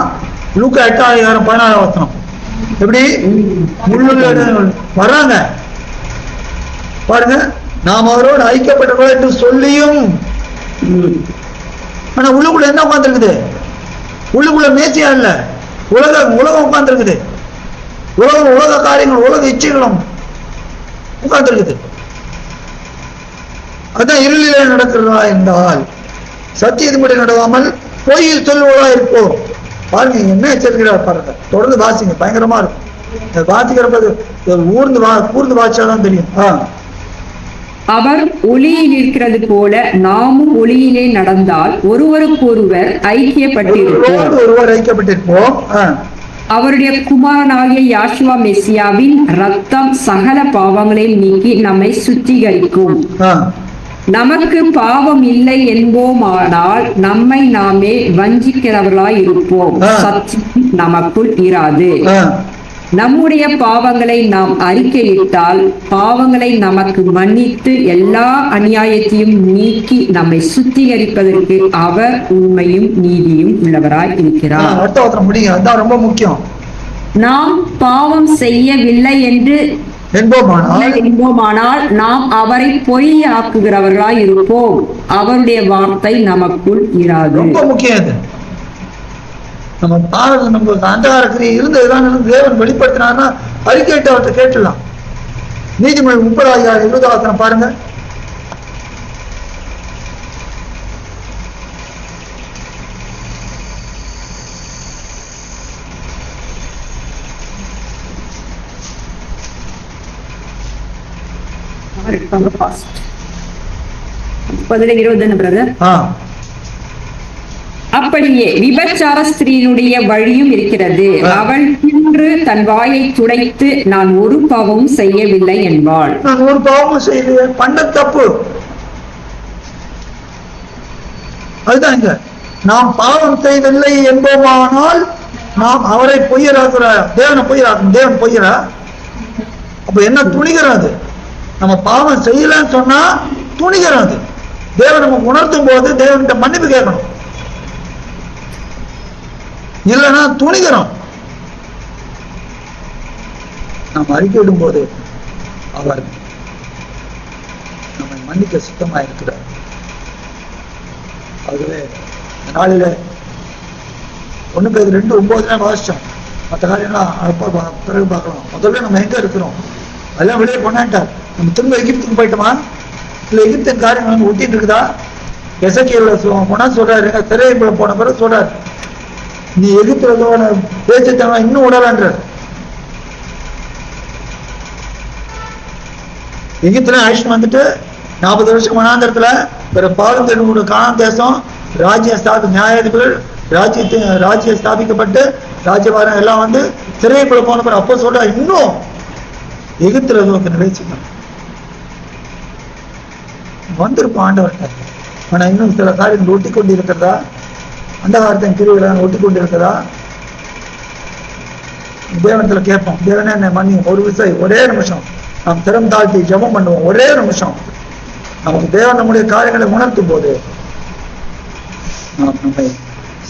லூக்கா 8:14 எப்படி வர்றாங்க பாருங்க. நாம் அவரோடு ஐக்கியப்பட்டவர்கள் என்று சொல்லியும், ஆனா உள்ளுக்குள்ள என்ன உட்கார்ந்துருக்குது? உள்ளுக்குள்ள மேசியா இல்ல, உலகம் உட்கார்ந்துருக்குது. உலக காரியங்கள், உலக இச்சைகளும் உட்கார்ந்துருக்குது. அதான் இருளிலே நடக்கிறதா என்றால் சத்தியத்தின்படி நடவாமல் பொய்யில் சொல்லுவதா இருப்போம். பாருங்க என்ன எச்சரிக்கிறார் பாருங்க. தொடர்ந்து வாசிங்க, பயங்கரமா இருக்கும். வாசிக்கிறப்ப கூர்ந்து வாசிச்சாதான் தெரியும். அவர் ஒளியில் இருக்கிறது போல நாமும் ஒளியிலே நடந்தால் ஒருவருக்கொருவர் ஐக்கியப்பட்டிருப்போம். அவருடைய குமாரனாகிய யாசுவா மெசியாவின் ரத்தம் சகல பாவங்களையும் நீக்கி நம்மை சுத்திகரிக்கும். நமக்கு பாவம் இல்லை என்போமானால் நம்மை நாமே வஞ்சிக்கிறவர்களாய் இருப்போம், சத்தியம் நமக்குள் இராது. நம்முடைய பாவங்களை நாம் அறிக்கையிட்டால் பாவங்களை நமக்கு மன்னித்து எல்லா அநியாயத்தையும் நீக்கி நம்மை சுத்திகரிப்பதற்கு அவர் உண்மையும் நீதியும் உள்ளவராய் இருக்கிறார். அதான் ரொம்ப முக்கியம். நாம் பாவம் செய்யவில்லை என்று என்போமானால் நாம் அவரை பொய்யாக்குகிறவர்களாய் இருப்போம், அவருடைய வார்த்தை நமக்குள் இராது. ரொம்ப முக்கியம். நம்ம பாவம் நம்ம அந்தகாரத்திலே இருந்ததுதான் தேவன் வெளிப்படுத்தினார்னா அறிக்கையிட்டு அவர்கிட்ட கேட்டுலாம். நீதிமொழி 30:20 பாருங்க. அப்படியே விபச்சார ஸ்திரீனுடைய வழியும் இருக்கிறது. அவள் தின்று தன் வாயை துடைத்து நான் ஒரு பாவமும் செய்யவில்லை என்பாள். நான் ஒரு பாவமும் செய்யவில்லை, பண்ண தப்பு. அதுதான் இங்க நாம் பாவம் செய்யவில்லை என்போமானால் நாம் அவரை பொய்யராக்குறார், தேவனை பொய்யராக்கும். தேவன் பொய்யரா? அப்ப என்ன துணிகிறாது? நம்ம பாவம் செய்யலன்னு சொன்னா துணிகிறாது. தேவன் நமக்கு உணர்த்தும் போது தேவன்கிட்ட மன்னிப்பு கேட்கணும், இல்லைன்னா துணிகிறோம். நாம் அறிக்கையிடும் போது அவர் நம்மை மன்னிக்க சுத்தமா இருக்கிறார். ஆகவே இந்த நாளில 1 பேதுரு 2:9 வாசிச்சோம். மற்ற காரியம்லாம் பிறகு பார்க்கலாம். முதல்ல நம்ம எங்க இருக்கிறோம் அதெல்லாம் வெளியே கொண்டாண்டார். நம்ம திரும்ப எகிப்துக்கு போயிட்டோமா? இல்ல எகிப்தின் காரியங்கள் ஒட்டிட்டு இருக்குதா? எசேக்கியேல் போனா சொல்றாரு, சிறைக்குள்ள போன பிறகு சொல்றாரு, நீ எகிப்துல பேசிட்டவன் இன்னும் உடலான்ற. எகிப்துல ஆயுஷ் வந்துட்டு 40 வருஷம் வனாந்தரத்துல பிற பாலத்தோட காணான் தேசம் ராஜ்ய நியாயாதிபதிகள் ராஜ்யம் ஸ்தாபிக்கப்பட்டு ராஜ்யபாரம் எல்லாம் வந்து சிறைக்குள்ள போன பிறகு அப்போ சொல்ற இன்னும் எகிப்துல நினைச்சுக்கணும் வந்திருப்போம் ஆண்டவர்கிட்ட. ஆனா இன்னும் சில காரியங்கள் ஒட்டி கொண்டு இருக்கிறதா? அந்த காலத்தின் கிருவிகளை ஒட்டி கொண்டு இருக்கிறதா? தேவனத்துல கேட்போம், தேவனே என்னை மன்னியும். ஒரு விஷயம், ஒரே நிமிஷம் நாம் திறம் தாழ்த்தி ஜெபம் பண்ணுவோம். ஒரே நிமிஷம் நமக்கு தேவன் நம்முடைய காரியங்களை உணர்த்தும் போது நாம் நம்மை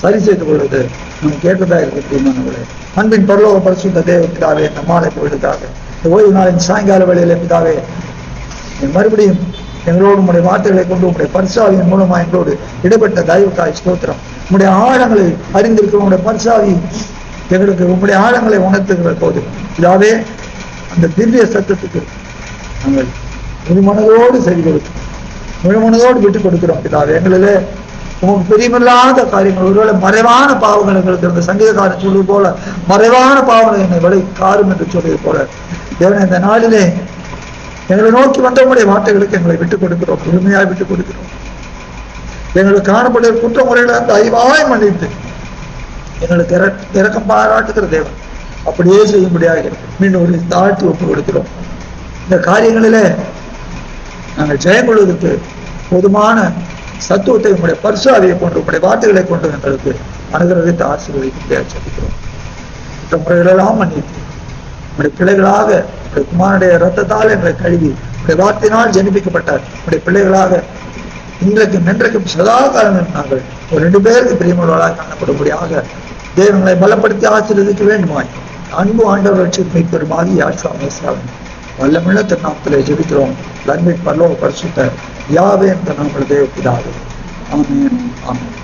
சரி செய்து கொள்வது நம்ம கேட்கதா இருக்கிறது. அன்பின் பரலோக பரிசுத்த தேவ பிதாவே, நம்மாலை பொழுதுக்காக இந்த ஓய்வு நாளின் சாயங்கால வேளையில பிதாவே, மறுபடியும் எங்களோடு உங்களுடைய வார்த்தைகளை கொண்டு உங்களுடைய பரிசாவியின் மூலமா எங்களோடு இடைப்பட்ட தயவுக்காய் ஸ்தோத்திரம். உங்களுடைய ஆழங்களை அறிந்திருக்கிற உங்களுடைய பரிசாவி எங்களுக்கு உங்களுடைய ஆழங்களை உணர்த்துகிற போது இதாவே அந்த திவ்ய சத்தத்துக்கு நாங்கள் முழுமனதோடு செவி கொடுக்கிறோம், முழுமனதோடு விட்டுக் கொடுக்கிறோம். இதாவே எங்களிலே உங்களுக்கு பெரியமில்லாத காரியங்கள், ஒருவேளை மறைவான பாவங்கள் எங்களுக்கு இருந்த சங்கீதக்காரன் சொல்வது போல மறைவான பாவங்கள் என்னை விலை காரும் என்று சொல்வது போல தேவனை இந்த நாளிலே எங்களை நோக்கி வந்தவங்களுடைய வார்த்தைகளுக்கு எங்களை விட்டுக் கொடுக்கிறோம், முழுமையாய் விட்டுக் கொடுக்கிறோம். எங்களுக்கு காணப்படுகிற குற்ற முறைகளை அந்த ஐவாய் மன்னித்து எங்களுக்கு இறக்கம் பாராட்டுகிற தேவன் அப்படியே செய்யும்படியாக மீண்டும் ஒரு தாழ்த்தி ஒப்பு கொடுக்கிறோம். இந்த காரியங்களிலே நாங்கள் ஜெயம் கொள்வதற்கு போதுமான சத்துவத்தை உங்களுடைய பரிசுஆவியை கொண்டு உங்களுடைய வார்த்தைகளை கொண்டு எங்களுக்கு அனுகிரகத்தை ஆசீர்வதிக்க சொல்லிக்கிறோம். இந்த முறைகளெல்லாம் மன்னித்து உங்களுடைய பிள்ளைகளாக உங்களுடைய குமாரனுடைய இரத்தத்தால் எங்களை கழுவி உங்களுடைய வார்த்தையினால் ஜனிப்பிக்கப்பட்ட உங்களுடைய பிள்ளைகளாக இன்றைக்கும் என்றைக்கும் சதா காலங்களும் நாங்கள் ஒரு 2 பேருக்கு பிரியமுள்ளவர்களாக காணப்படும்படியாக தேவங்களை பலப்படுத்தி ஆசீர்வதிக்க வேண்டுமாய் அன்பு ஆண்டவர் ரட்சிப்பை பெருமாகி யாழ்சாமி வல்லமுள்ள திருநாமத்திலே ஜெபிக்கிறோம். லன்மிட் பரலோக பரிசுத்த யாவே என்ற நாம தேவ பிதாவே. ஆமென். ஆமென்.